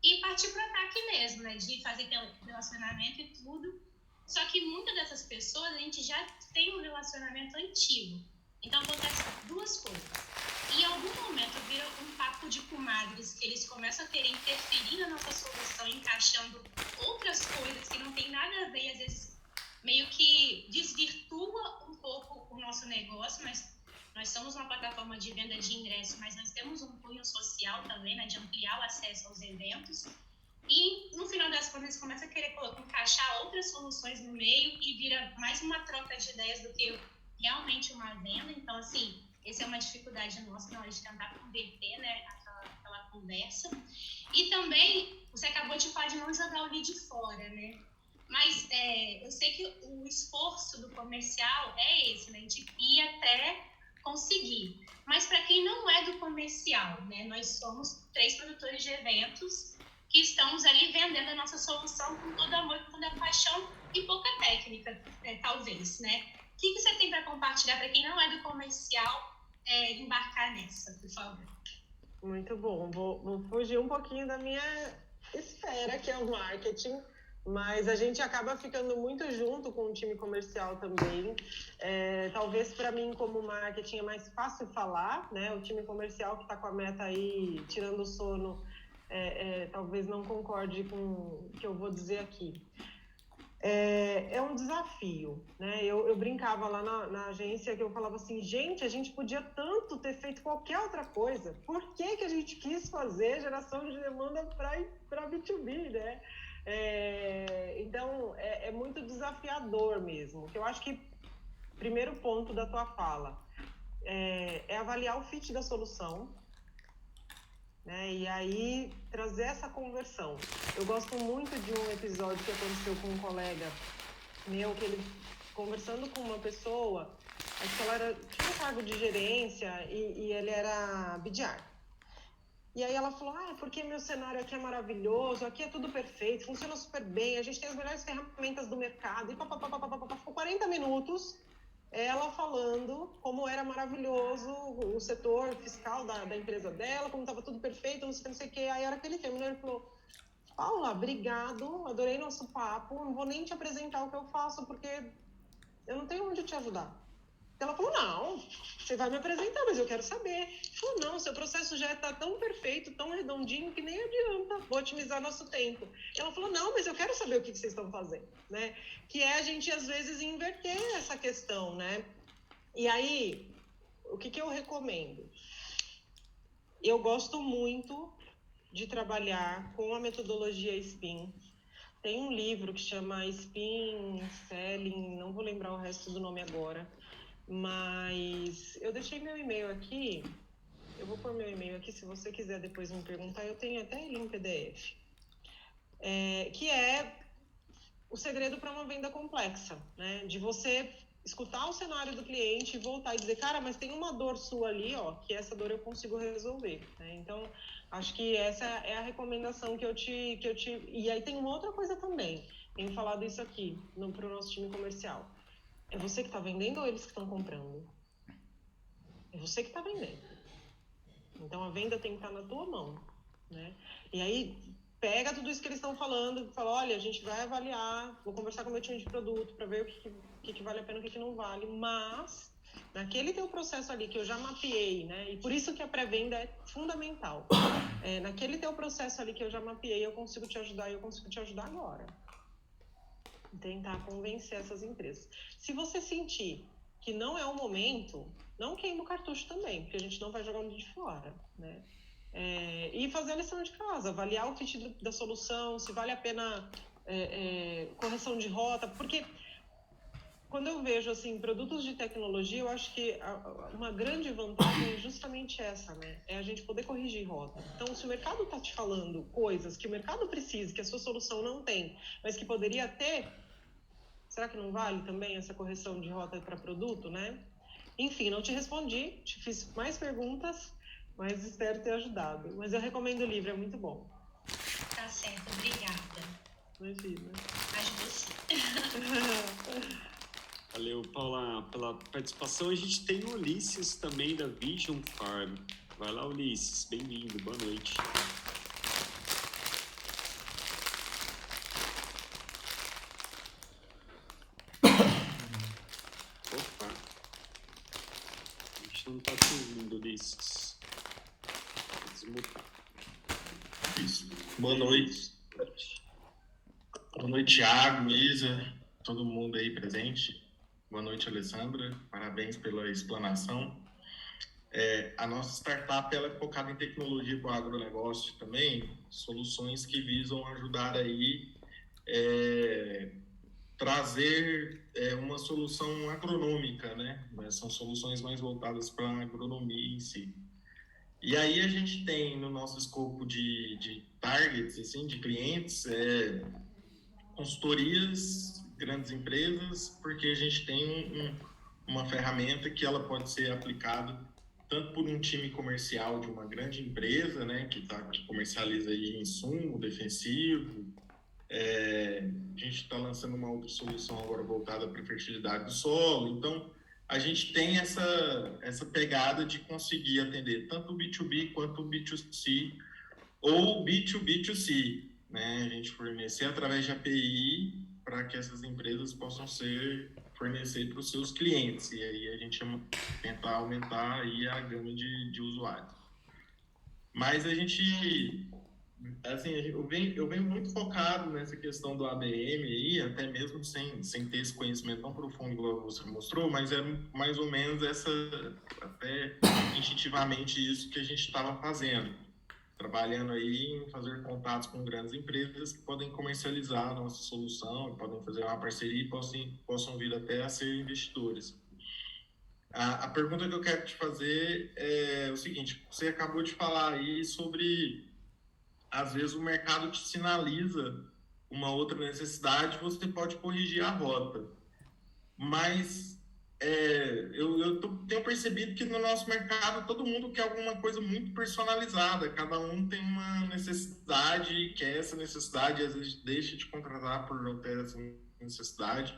e partir para o ataque mesmo, né, de fazer relacionamento e tudo. Só que muitas dessas pessoas a gente já tem um relacionamento antigo. Então acontece duas coisas. Em algum momento vira um papo de comadres que eles começam a querer interferir na nossa solução, encaixando outras coisas que não tem nada a ver, às vezes meio que desvirtua um pouco o nosso negócio, mas nós somos uma plataforma de venda de ingresso, mas nós temos um cunho social também, né, de ampliar o acesso aos eventos. E, no final das contas, eles começam a querer encaixar outras soluções no meio e vira mais uma troca de ideias do que realmente uma venda. Então, assim, essa é uma dificuldade nossa na hora de tentar converter, né, aquela conversa. E também, você acabou de falar de não jogar o lead fora, né? Mas eu sei que o esforço do comercial é esse, né? A gente ir até conseguir. Mas para quem não é do comercial, né? Nós somos 3 produtores de eventos que estamos ali vendendo a nossa solução com todo amor, com toda paixão e pouca técnica, talvez, né? O que você tem para compartilhar para quem não é do comercial embarcar nessa, por favor? Muito bom. Vou fugir um pouquinho da minha esfera, que é o marketing, mas a gente acaba ficando muito junto com o time comercial também. Talvez para mim, como marketing, é mais fácil falar, né? O time comercial que está com a meta aí, tirando o sono, talvez não concorde com o que eu vou dizer aqui. É um desafio, né? Eu brincava lá na agência que eu falava assim, gente, a gente podia tanto ter feito qualquer outra coisa. Por que a gente quis fazer geração de demanda para B2B, né? Então, é muito desafiador mesmo. Eu acho que, primeiro ponto da tua fala, é avaliar o fit da solução, né? E aí trazer essa conversão. Eu gosto muito de um episódio que aconteceu com um colega meu, que ele conversando com uma pessoa, acho que ela tinha um cargo de gerência e ele era BDR. E aí ela falou, porque meu cenário aqui é maravilhoso, aqui é tudo perfeito, funciona super bem, a gente tem as melhores ferramentas do mercado, e ficou 40 minutos ela falando como era maravilhoso o setor fiscal da empresa dela, como estava tudo perfeito, não sei o que. Aí, a hora que ele terminou, ele falou, Paula, obrigado, adorei nosso papo, não vou nem te apresentar o que eu faço, porque eu não tenho onde te ajudar. Ela falou, não, você vai me apresentar, mas eu quero saber. Ele falou, não, seu processo já está tão perfeito, tão redondinho, que nem adianta, vou otimizar nosso tempo. Ela falou, não, mas eu quero saber o que vocês estão fazendo, né? Que é a gente, às vezes, inverter essa questão, né? E aí, o que eu recomendo? Eu gosto muito de trabalhar com a metodologia SPIN. Tem um livro que chama SPIN Selling, não vou lembrar o resto do nome agora, mas eu deixei meu e-mail aqui, eu vou pôr meu e-mail aqui, se você quiser depois me perguntar, eu tenho até ele em PDF, que é o segredo para uma venda complexa, né? De você escutar o cenário do cliente e voltar e dizer, cara, mas tem uma dor sua ali, ó, que essa dor eu consigo resolver, né? Então, acho que essa é a recomendação que eu te... E aí tem uma outra coisa também, tenho falado isso aqui para o nosso time comercial. É você que está vendendo ou eles que estão comprando? É você que está vendendo. Então, a venda tem que estar na tua mão, né? E aí, pega tudo isso que eles estão falando, fala, olha, a gente vai avaliar, vou conversar com o meu time de produto para ver o que vale a pena e o que não vale, mas naquele teu processo ali que eu já mapeei, né? E por isso que a pré-venda é fundamental. Naquele teu processo ali que eu já mapeei, eu consigo te ajudar e eu consigo te ajudar agora. Tentar convencer essas empresas. Se você sentir que não é o momento, não queima o cartucho também, porque a gente não vai jogar de fora, né? E fazer a lição de casa, avaliar o fit da solução, se vale a pena correção de rota, porque quando eu vejo assim produtos de tecnologia, eu acho que uma grande vantagem é justamente essa, né? É a gente poder corrigir rota. Então, se o mercado está te falando coisas que o mercado precisa, que a sua solução não tem, mas que poderia ter, Será que não vale também essa correção de rota para produto, né? Enfim, não te respondi, te fiz mais perguntas, mas espero ter ajudado. Mas eu recomendo o livro, é muito bom. Tá certo, obrigada. Imagina. Ajudou sim. Valeu, Paula, pela participação. A gente tem o Ulisses também, da Vision Farm. Vai lá, Ulisses. Bem-vindo. Boa noite. Opa. A gente não tá te ouvindo, Ulisses. Vou desmutar. Isso. Boa noite. Boa noite, Thiago, Isa, todo mundo aí presente. Boa noite, Alessandra. Parabéns pela explanação. A nossa startup ela é focada em tecnologia para o agronegócio também, soluções que visam ajudar aí trazer uma solução agronômica, né? São soluções mais voltadas para a agronomia em si. E aí a gente tem no nosso escopo de targets, assim, de clientes, consultorias, grandes empresas, porque a gente tem uma ferramenta que ela pode ser aplicada tanto por um time comercial de uma grande empresa, né, que comercializa aí insumo defensivo. A gente está lançando uma outra solução agora voltada para a fertilidade do solo. Então, a gente tem essa pegada de conseguir atender tanto o B2B quanto o B2C ou B2B2C, né? A gente fornecer através de API para que essas empresas possam fornecer para os seus clientes. E aí a gente tentar aumentar aí a gama de usuários. Mas a gente, assim, eu venho muito focado nessa questão do ABM aí, até mesmo sem ter esse conhecimento tão profundo como você mostrou, mas é mais ou menos até instintivamente isso que a gente estava fazendo. Trabalhando aí em fazer contatos com grandes empresas que podem comercializar a nossa solução, podem fazer uma parceria e possam vir até a ser investidores. A pergunta que eu quero te fazer é o seguinte: você acabou de falar aí sobre, às vezes, o mercado te sinaliza uma outra necessidade, você pode corrigir a rota. Mas eu tenho percebido que no nosso mercado todo mundo quer alguma coisa muito personalizada, cada um tem uma necessidade e quer essa necessidade, às vezes deixa de contratar por não ter essa necessidade.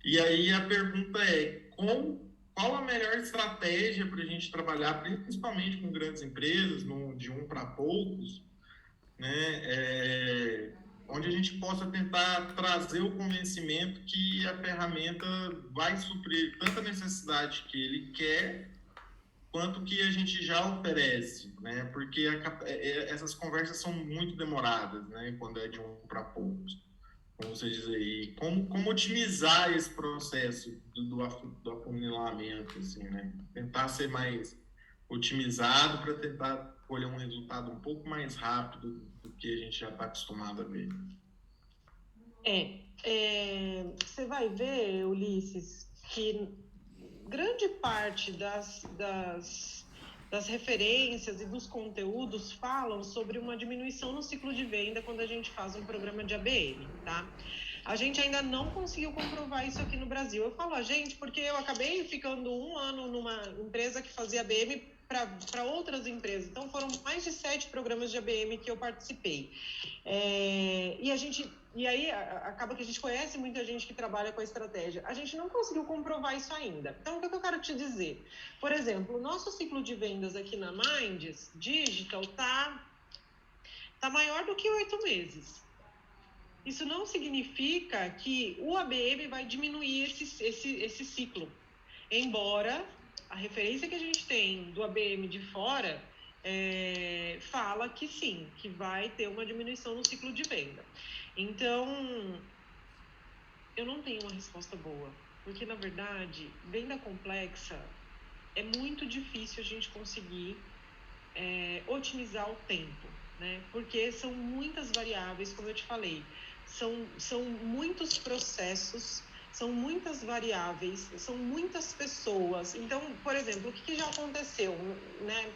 E aí a pergunta é, qual a melhor estratégia para a gente trabalhar, principalmente com grandes empresas, de um para poucos, né? Onde a gente possa tentar trazer o convencimento que a ferramenta vai suprir tanta necessidade que ele quer, quanto que a gente já oferece, né? Porque essas conversas são muito demoradas, né? Quando é de um para poucos, como você diz aí. Como otimizar esse processo do afunilamento, assim, né? Tentar ser mais otimizado para tentar colher um resultado um pouco mais rápido do que a gente já está acostumado a ver. Você vai ver, Ulisses, que grande parte das referências e dos conteúdos falam sobre uma diminuição no ciclo de venda quando a gente faz um programa de ABM, tá? A gente ainda não conseguiu comprovar isso aqui no Brasil. Eu falo a gente porque eu acabei ficando 1 ano numa empresa que fazia ABM para outras empresas. Então, foram mais de 7 programas de ABM que eu participei. E aí, acaba que a gente conhece muita gente que trabalha com a estratégia. A gente não conseguiu comprovar isso ainda. Então, o que eu quero te dizer? Por exemplo, o nosso ciclo de vendas aqui na Minds Digital tá maior do que 8 meses. Isso não significa que o ABM vai diminuir esse ciclo. Embora a referência que a gente tem do ABM de fora fala que sim, que vai ter uma diminuição no ciclo de venda. Então, eu não tenho uma resposta boa, porque, na verdade, venda complexa é muito difícil a gente conseguir otimizar o tempo, né? Porque são muitas variáveis, como eu te falei, são muitos processos, são muitas variáveis, são muitas pessoas. Então, por exemplo, o que já aconteceu, né?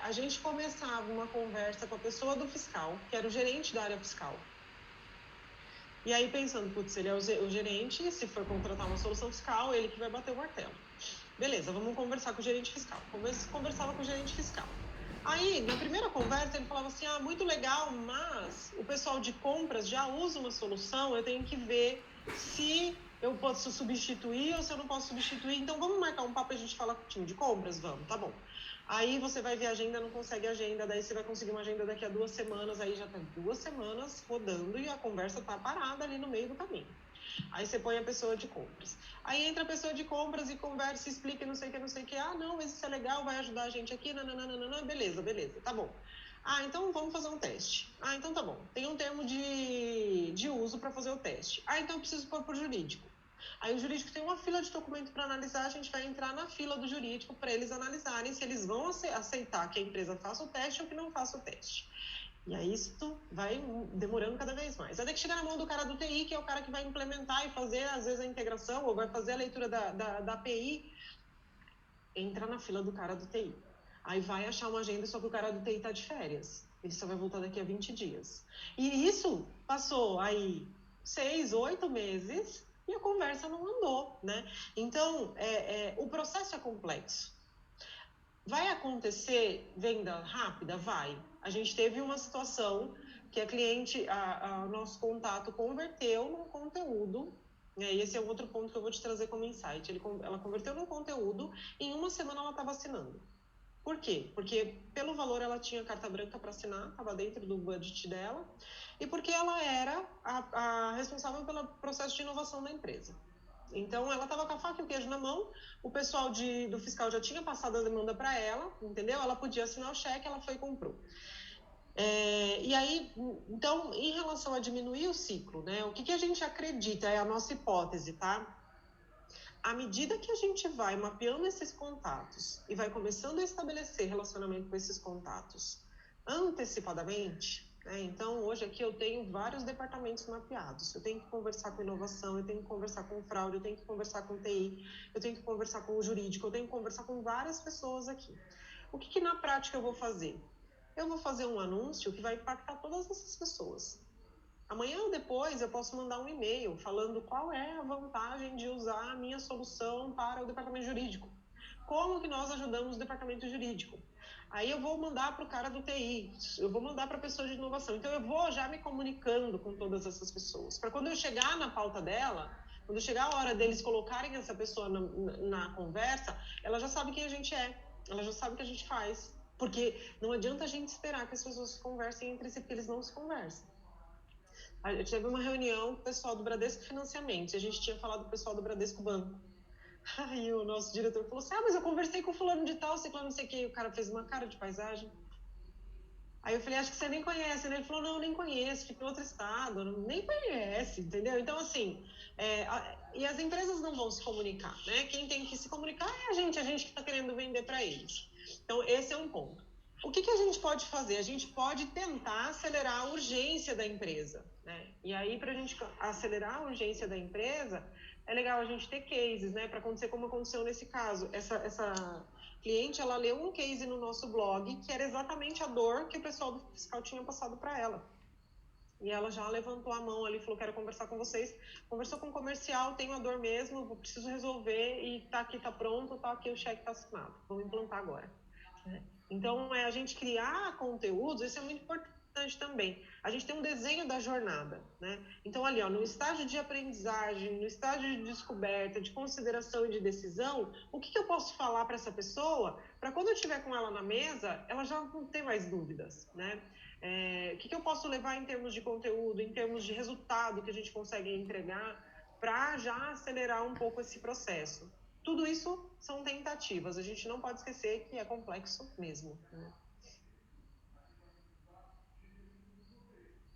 A gente começava uma conversa com a pessoa do fiscal, que era o gerente da área fiscal. E aí pensando, putz, ele é o gerente, se for contratar uma solução fiscal, ele que vai bater o martelo. Beleza, vamos conversar com o gerente fiscal. Conversava com o gerente fiscal. Aí, na primeira conversa, ele falava assim, muito legal, mas o pessoal de compras já usa uma solução, eu tenho que ver se eu posso substituir ou se eu não posso substituir. Então, vamos marcar um papo e a gente fala com o time de compras? Vamos, tá bom. Aí você vai ver a agenda, não consegue agenda, daí você vai conseguir uma agenda daqui a 2 semanas, aí já tá 2 semanas rodando e a conversa tá parada ali no meio do caminho. Aí você põe a pessoa de compras. Aí entra a pessoa de compras e conversa, explica não sei o que. Não, mas isso é legal, vai ajudar a gente aqui, nananana, beleza, tá bom. Então vamos fazer um teste. Então tá bom. Tem um termo de uso para fazer o teste. Então eu preciso pôr por jurídico. Aí o jurídico tem uma fila de documento para analisar, a gente vai entrar na fila do jurídico para eles analisarem se eles vão aceitar que a empresa faça o teste ou que não faça o teste. E aí isso vai demorando cada vez mais. Até que chega na mão do cara do TI, que é o cara que vai implementar e fazer, às vezes, a integração, ou vai fazer a leitura da API, entra na fila do cara do TI. Aí vai achar uma agenda, só que o cara do TI está de férias. Ele só vai voltar daqui a 20 dias. E isso passou aí 6, 8 meses e a conversa não andou, né? Então, o processo é complexo. Vai acontecer venda rápida? Vai. A gente teve uma situação que a cliente, o nosso contato converteu num conteúdo, né? E esse é um outro ponto que eu vou te trazer como insight. Ela converteu num conteúdo e em uma semana ela estava assinando. Por quê? Porque pelo valor ela tinha carta branca para assinar, estava dentro do budget dela, e porque ela era a responsável pelo processo de inovação da empresa. Então, ela estava com a faca e o queijo na mão, o pessoal do fiscal já tinha passado a demanda para ela, entendeu? Ela podia assinar o cheque, ela foi e comprou. E aí, então, em relação a diminuir o ciclo, né? O que a gente acredita, é a nossa hipótese, tá? À medida que a gente vai mapeando esses contatos e vai começando a estabelecer relacionamento com esses contatos antecipadamente, então, hoje aqui eu tenho vários departamentos mapeados. Eu tenho que conversar com inovação, eu tenho que conversar com fraude, eu tenho que conversar com TI, eu tenho que conversar com o jurídico, eu tenho que conversar com várias pessoas aqui. O que na prática eu vou fazer? Eu vou fazer um anúncio que vai impactar todas essas pessoas. Amanhã ou depois eu posso mandar um e-mail falando qual é a vantagem de usar a minha solução para o departamento jurídico. Como que nós ajudamos o departamento jurídico? Aí eu vou mandar para o cara do TI, eu vou mandar para a pessoa de inovação. Então eu vou já me comunicando com todas essas pessoas. Para quando eu chegar na pauta dela, quando chegar a hora deles colocarem essa pessoa na conversa, ela já sabe quem a gente é, ela já sabe o que a gente faz. Porque não adianta a gente esperar que as pessoas conversem entre si, porque eles não se conversam. A gente teve uma reunião com o pessoal do Bradesco Financiamentos, e a gente tinha falado com o pessoal do Bradesco Banco. Aí o nosso diretor falou assim, mas eu conversei com o fulano de tal, ciclano, não sei o que, o cara fez uma cara de paisagem. Aí eu falei, acho que você nem conhece, né? Ele falou, não, nem conheço, fica em outro estado, nem conhece, entendeu? Então, assim, e as empresas não vão se comunicar, né? Quem tem que se comunicar é a gente que está querendo vender para eles. Então, esse é um ponto. O que a gente pode fazer? A gente pode tentar acelerar a urgência da empresa, né? E aí, para a gente acelerar a urgência da empresa, é legal a gente ter cases, né? Para acontecer como aconteceu nesse caso. Essa cliente, ela leu um case no nosso blog, que era exatamente a dor que o pessoal do fiscal tinha passado para ela. E ela já levantou a mão ali, falou, quero conversar com vocês. Conversou com o comercial, tenho a dor mesmo, preciso resolver, e tá aqui, tá pronto, tá aqui, o cheque tá assinado. Vamos implantar agora. Então, a gente criar conteúdos, isso é muito importante também. A gente tem um desenho da jornada, né? Então, ali, no estágio de aprendizagem, no estágio de descoberta, de consideração e de decisão, o que eu posso falar para essa pessoa, para quando eu estiver com ela na mesa, ela já não ter mais dúvidas, né? O que eu posso levar em termos de conteúdo, em termos de resultado que a gente consegue entregar, para já acelerar um pouco esse processo. Tudo isso são tentativas, a gente não pode esquecer que é complexo mesmo, né?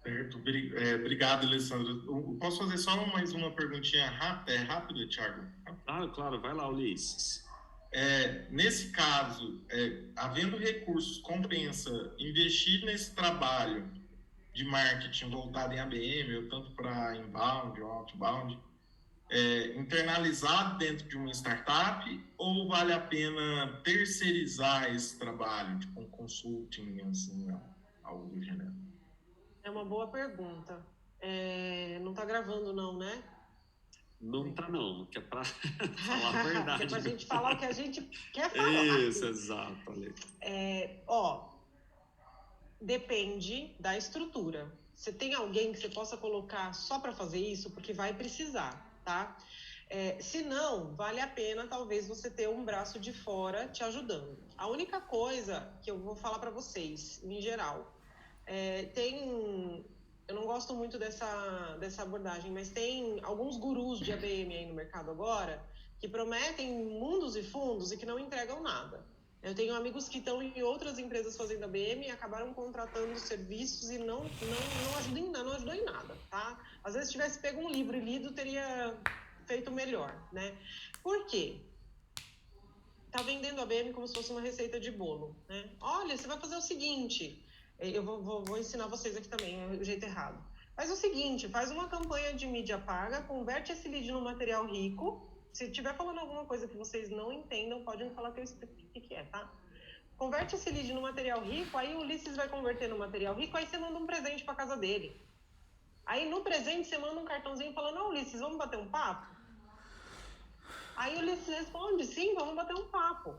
Certo, obrigado, Alessandro. Posso fazer só mais uma perguntinha rápida, Thiago? Claro, vai lá, Ulisses. Nesse caso, havendo recursos, compensa investir nesse trabalho de marketing voltado em ABM, ou tanto para inbound ou outbound, internalizado dentro de uma startup, ou vale a pena terceirizar esse trabalho, tipo um consulting, assim, algo do gênero? É uma boa pergunta. Não tá gravando não, né? Não tá não, que é pra falar a verdade. Que é pra gente falar o que a gente quer falar. Isso, exato, Ale. Depende da estrutura. Você tem alguém que você possa colocar só para fazer isso? Porque vai precisar, tá? Se não, vale a pena talvez você ter um braço de fora te ajudando. A única coisa que eu vou falar para vocês, em geral, eu não gosto muito dessa abordagem, mas tem alguns gurus de ABM aí no mercado agora que prometem mundos e fundos e que não entregam nada. Eu tenho amigos que estão em outras empresas fazendo ABM e acabaram contratando serviços e não ajudou em nada, tá? Às vezes, se tivesse pego um livro e lido, teria feito melhor, né? Por quê? Tá vendendo ABM como se fosse uma receita de bolo, né? Olha, você vai fazer o seguinte, eu vou ensinar vocês aqui também o jeito errado. Faz o seguinte, faz uma campanha de mídia paga, converte esse lead num material rico. Se estiver falando alguma coisa que vocês não entendam, pode me falar que eu explico o que é, tá? Converte esse lead no material rico, aí o Ulisses vai converter no material rico, aí você manda um presente para casa dele. Aí no presente você manda um cartãozinho falando, Ulisses, vamos bater um papo? Aí o Ulisses responde, sim, vamos bater um papo.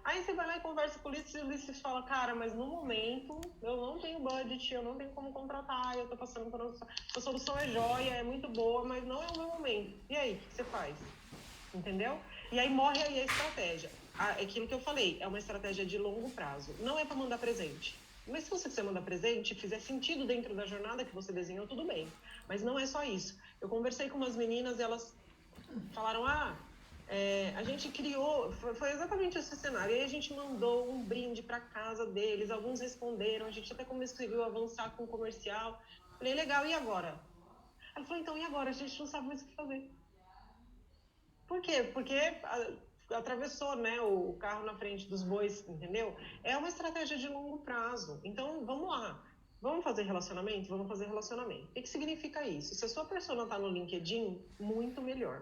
Aí você vai lá e conversa com o Ulisses e o Ulisses fala, cara, mas no momento eu não tenho budget, eu não tenho como contratar, eu tô passando por a solução é joia, é muito boa, mas não é o meu momento. E aí, o que você faz? Entendeu? E aí morre aí a estratégia. Aquilo que eu falei, é uma estratégia de longo prazo. Não é para mandar presente. Mas se você quiser mandar presente, fizer sentido dentro da jornada que você desenhou, tudo bem. Mas não é só isso. Eu conversei com umas meninas e elas falaram, a gente criou, foi exatamente esse cenário. E aí a gente mandou um brinde para casa deles, alguns responderam, a gente até conseguiu avançar com o comercial. Falei, legal, e agora? Ela falou, então, e agora? A gente não sabe mais o que fazer. Por quê? Porque atravessou, né, o carro na frente dos bois, entendeu? É uma estratégia de longo prazo. Então, vamos lá. Vamos fazer relacionamento? Vamos fazer relacionamento. O que significa isso? Se a sua persona está no LinkedIn, muito melhor.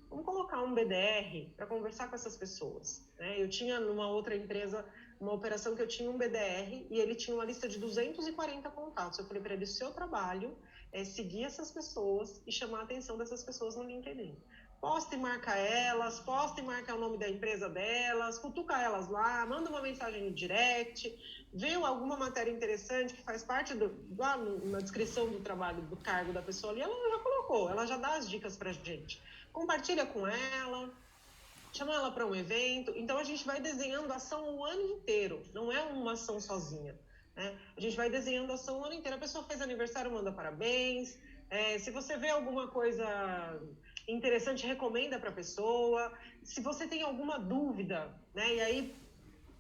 Vamos colocar um BDR para conversar com essas pessoas, né? Eu tinha numa outra empresa uma operação que eu tinha um BDR e ele tinha uma lista de 240 contatos. Eu falei para ele, o seu trabalho é seguir essas pessoas e chamar a atenção dessas pessoas no LinkedIn. Posta e marca elas, posta e marca o nome da empresa delas, cutuca elas lá, manda uma mensagem no direct, vê alguma matéria interessante que faz parte lá na descrição do trabalho, do cargo da pessoa ali, ela já colocou, ela já dá as dicas pra gente. Compartilha com ela, chama ela para um evento. Então a gente vai desenhando ação o ano inteiro, não é uma ação sozinha, né? A gente vai desenhando ação o ano inteiro. A pessoa fez aniversário, manda parabéns. Se você vê alguma coisa interessante, recomenda para a pessoa. Se você tem alguma dúvida, né? E aí,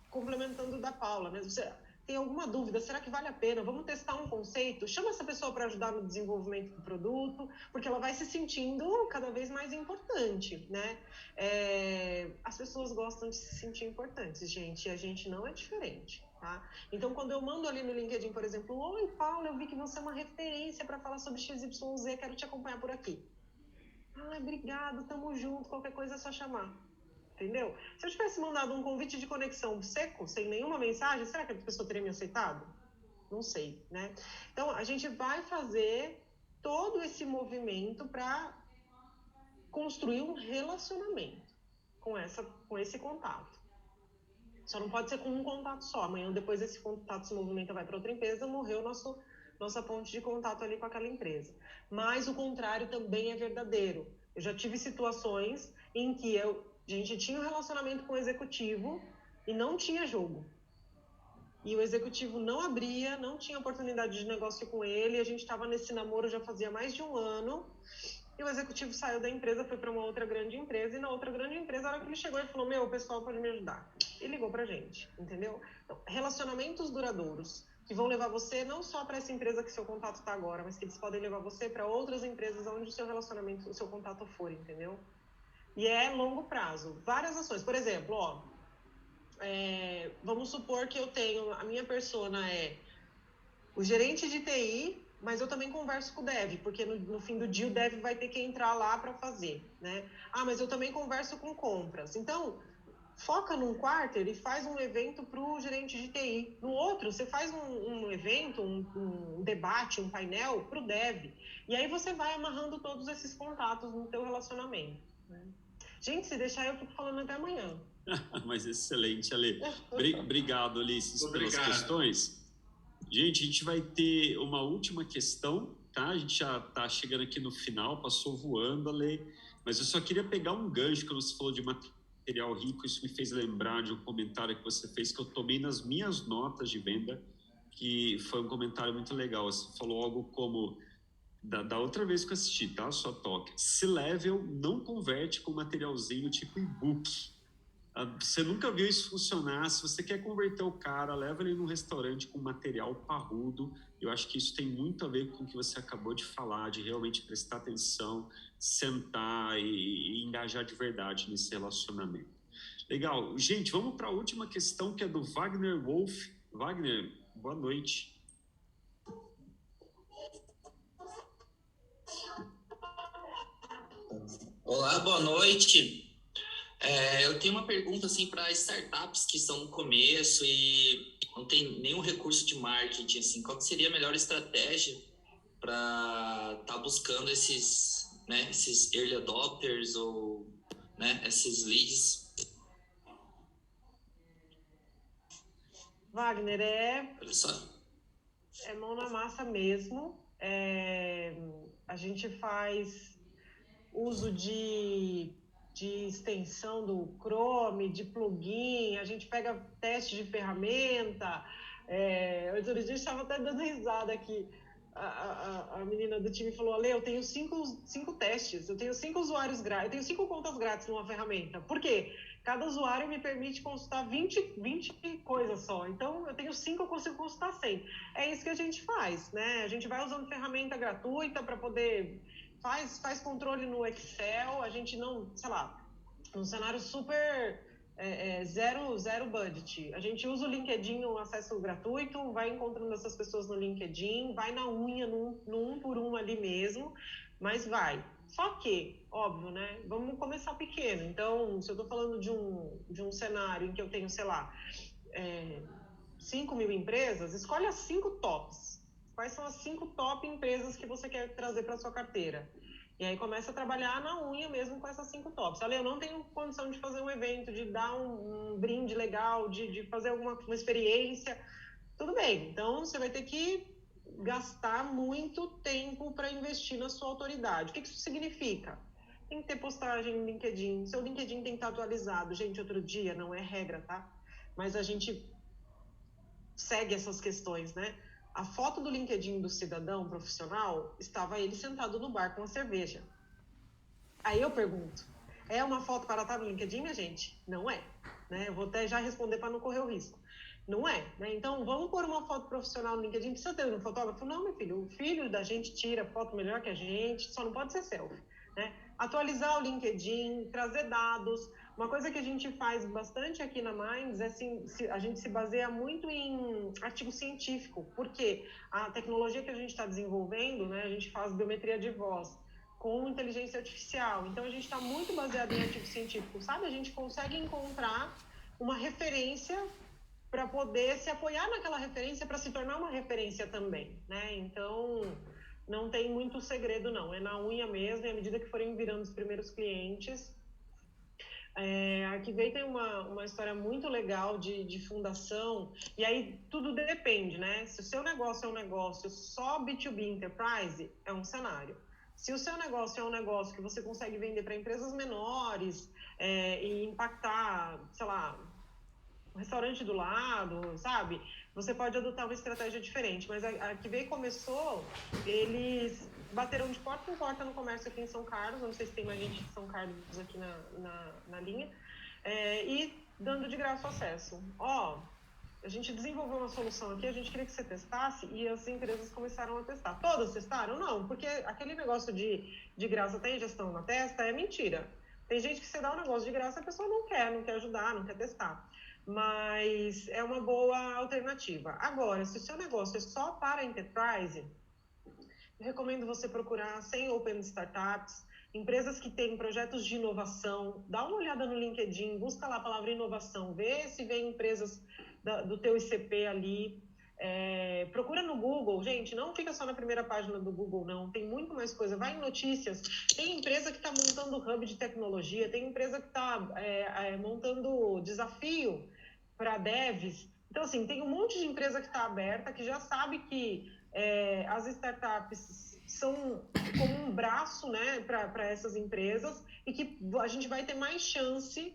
complementando da Paula, né? Você tem alguma dúvida, será que vale a pena? Vamos testar um conceito? Chama essa pessoa para ajudar no desenvolvimento do produto, porque ela vai se sentindo cada vez mais importante, né? As pessoas gostam de se sentir importantes, gente, e a gente não é diferente, tá? Então, quando eu mando ali no LinkedIn, por exemplo, oi, Paula, eu vi que você é uma referência para falar sobre XYZ, quero te acompanhar por aqui. Obrigado, tamo junto, qualquer coisa é só chamar. Entendeu? Se eu tivesse mandado um convite de conexão seco, sem nenhuma mensagem, será que a pessoa teria me aceitado? Não sei, né? Então, a gente vai fazer todo esse movimento para construir um relacionamento com esse contato. Só não pode ser com um contato só. Amanhã, depois esse contato se movimenta, vai para outra empresa, morreu nossa ponte de contato ali com aquela empresa. Mas o contrário também é verdadeiro. Eu já tive situações em que a gente tinha um relacionamento com o executivo e não tinha jogo. E o executivo não abria, não tinha oportunidade de negócio com ele, a gente estava nesse namoro já fazia mais de um ano, e o executivo saiu da empresa, foi para uma outra grande empresa, e na outra grande empresa, a hora que ele chegou, ele falou, o pessoal pode me ajudar. E ligou pra gente, entendeu? Então, relacionamentos duradouros, que vão levar você não só para essa empresa que seu contato está agora, mas que eles podem levar você para outras empresas onde o seu relacionamento, o seu contato for, entendeu? E é longo prazo. Várias ações. Por exemplo, vamos supor que eu tenho, a minha persona é o gerente de TI, mas eu também converso com o dev, porque no fim do dia o dev vai ter que entrar lá para fazer, né? Mas eu também converso com compras. Então, foca num quarter e faz um evento para o gerente de TI. No outro, você faz um evento, um debate, um painel para o dev. E aí você vai amarrando todos esses contatos no teu relacionamento, né? Gente, se deixar eu fico falando até amanhã. Mas excelente, Ale. Obrigado, Ulisses, pelas questões. Gente, a gente vai ter uma última questão, tá? A gente já está chegando aqui no final, passou voando, Ale. Mas eu só queria pegar um gancho quando você falou de material rico. Isso me fez lembrar de um comentário que você fez que eu tomei nas minhas notas de venda, que foi um comentário muito legal. Você falou algo como... Da outra vez que eu assisti, tá? Só toque. C-Level não converte com materialzinho tipo e-book. Você nunca viu isso funcionar. Se você quer converter o cara, leva ele num restaurante com material parrudo. Eu acho que isso tem muito a ver com o que você acabou de falar, de realmente prestar atenção, sentar e engajar de verdade nesse relacionamento. Legal. Gente, vamos para a última questão, que é do Wagner Wolf. Wagner, boa noite. Olá, boa noite. Eu tenho uma pergunta assim para startups que estão no começo e não tem nenhum recurso de marketing. Assim, qual que seria a melhor estratégia para estar buscando esses early adopters ou, né, esses leads? Wagner, Olha só. é mão na massa mesmo. A gente faz uso de extensão do Chrome, de plugin, a gente pega teste de ferramenta. Outro dia estava até dando risada aqui. A menina do time falou: Ale, eu tenho cinco testes, eu tenho 5 usuários grátis, eu tenho 5 contas grátis numa ferramenta. Por quê? Cada usuário me permite consultar 20 coisas só. Então, eu tenho 5, eu consigo consultar 100. É isso que a gente faz, né? A gente vai usando ferramenta gratuita para poder... Faz controle no Excel, a gente não, sei lá, um cenário super zero budget. A gente usa o LinkedIn, um acesso gratuito, vai encontrando essas pessoas no LinkedIn, vai na unha, no um por um ali mesmo, mas vai. Só que, óbvio, né? Vamos começar pequeno. Então, se eu estou falando de um cenário em que eu tenho, sei lá, 5.000 empresas, escolhe as 5 tops. Quais são as 5 top empresas que você quer trazer para sua carteira? E aí começa a trabalhar na unha mesmo com essas 5 tops. Olha, eu não tenho condição de fazer um evento, de dar um brinde legal, de fazer uma experiência. Tudo bem, então você vai ter que gastar muito tempo para investir na sua autoridade. O que isso significa? Tem que ter postagem no LinkedIn. Seu LinkedIn tem que estar atualizado. Gente, outro dia, não é regra, tá? Mas a gente segue essas questões, né? A foto do LinkedIn do cidadão profissional estava ele sentado no bar com a cerveja. Aí eu pergunto, é uma foto para estar no LinkedIn, minha gente? Não é, né? Eu vou até já responder para não correr o risco. Não é, né? Então, vamos pôr uma foto profissional no LinkedIn. Precisa ter um fotógrafo? Não, meu filho. O filho da gente tira foto melhor que a gente, só não pode ser selfie, né? Atualizar o LinkedIn, trazer dados. Uma coisa que a gente faz bastante aqui na Minds é assim, a gente se baseia muito em artigo científico, porque a tecnologia que a gente está desenvolvendo, né, a gente faz biometria de voz com inteligência artificial, então a gente está muito baseado em artigo científico, sabe? A gente consegue encontrar uma referência para poder se apoiar naquela referência para se tornar uma referência também, né? Então, não tem muito segredo não, é na unha mesmo, e à medida que forem virando os primeiros clientes. A Arquivei tem uma história muito legal de fundação, e aí tudo depende, né? Se o seu negócio é um negócio só B2B Enterprise, é um cenário. Se o seu negócio é um negócio que você consegue vender para empresas menores e impactar, sei lá, um restaurante do lado, sabe? Você pode adotar uma estratégia diferente, mas a Arquivei começou, eles bateram de porta em porta no comércio aqui em São Carlos, não sei se tem mais gente de São Carlos aqui na linha, e dando de graça o acesso. A gente desenvolveu uma solução aqui, a gente queria que você testasse, e as empresas começaram a testar. Todas testaram? Não, porque aquele negócio de graça tem gestão na testa é mentira. Tem gente que você dá um negócio de graça e a pessoa não quer ajudar, não quer testar. Mas é uma boa alternativa. Agora, se o seu negócio é só para enterprise, eu recomendo você procurar 100 Open Startups, empresas que têm projetos de inovação, dá uma olhada no LinkedIn, busca lá a palavra inovação, vê se vem empresas do teu ICP ali, procura no Google, gente, não fica só na primeira página do Google, não, tem muito mais coisa, vai em notícias, tem empresa que está montando hub de tecnologia, tem empresa que está montando desafio para devs, então assim, tem um monte de empresa que está aberta, que já sabe que as startups são como um braço, né, para essas empresas e que a gente vai ter mais chance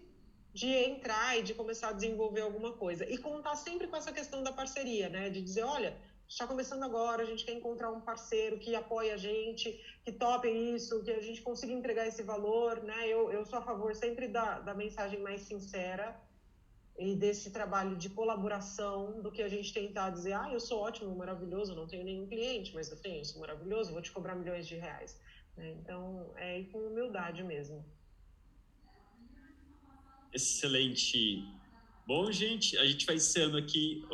de entrar e de começar a desenvolver alguma coisa. E contar sempre com essa questão da parceria, né, de dizer, olha, está começando agora, a gente quer encontrar um parceiro que apoie a gente, que tope isso, que a gente consiga entregar esse valor, né, eu sou a favor sempre da mensagem mais sincera e desse trabalho de colaboração do que a gente tentar dizer, eu sou ótimo, maravilhoso, não tenho nenhum cliente, mas eu sou maravilhoso, vou te cobrar milhões de reais. Então, ir com humildade mesmo. Excelente. Bom, gente, a gente vai encerrando aqui.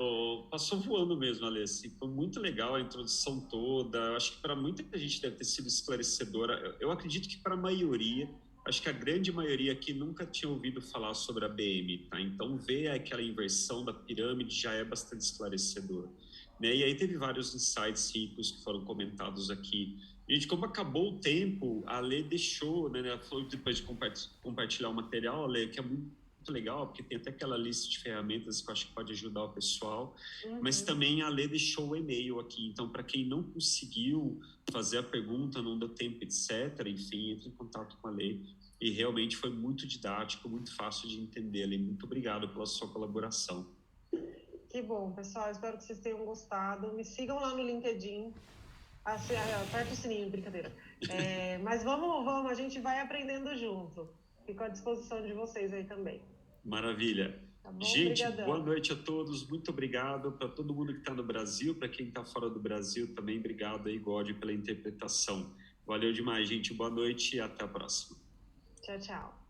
Passou voando mesmo, Alessi. Foi muito legal a introdução toda. Eu acho que para muita gente deve ter sido esclarecedora. Eu acredito que para a maioria, acho que a grande maioria aqui nunca tinha ouvido falar sobre a BM, tá? Então, ver aquela inversão da pirâmide já é bastante esclarecedor, né? E aí teve vários insights ricos que foram comentados aqui. Gente, como acabou o tempo, a Lê deixou, né? Ela falou depois de compartilhar o material, Lê, que é muito legal, porque tem até aquela lista de ferramentas que eu acho que pode ajudar o pessoal, mas também a Lê deixou o e-mail aqui, então para quem não conseguiu fazer a pergunta, não deu tempo, etc., enfim, entre em contato com a Lê, e realmente foi muito didático, muito fácil de entender, Lê, muito obrigado pela sua colaboração. Que bom, pessoal, espero que vocês tenham gostado, me sigam lá no LinkedIn, aperta o sininho, brincadeira, mas vamos, a gente vai aprendendo junto. Fico à disposição de vocês aí também. Maravilha. Tá bom? Gente, Obrigadão. boa noite a todos. Muito obrigado para todo mundo que está no Brasil, para quem está fora do Brasil também. Obrigado aí, God, pela interpretação. Valeu demais, gente. Boa noite e até a próxima. Tchau, tchau.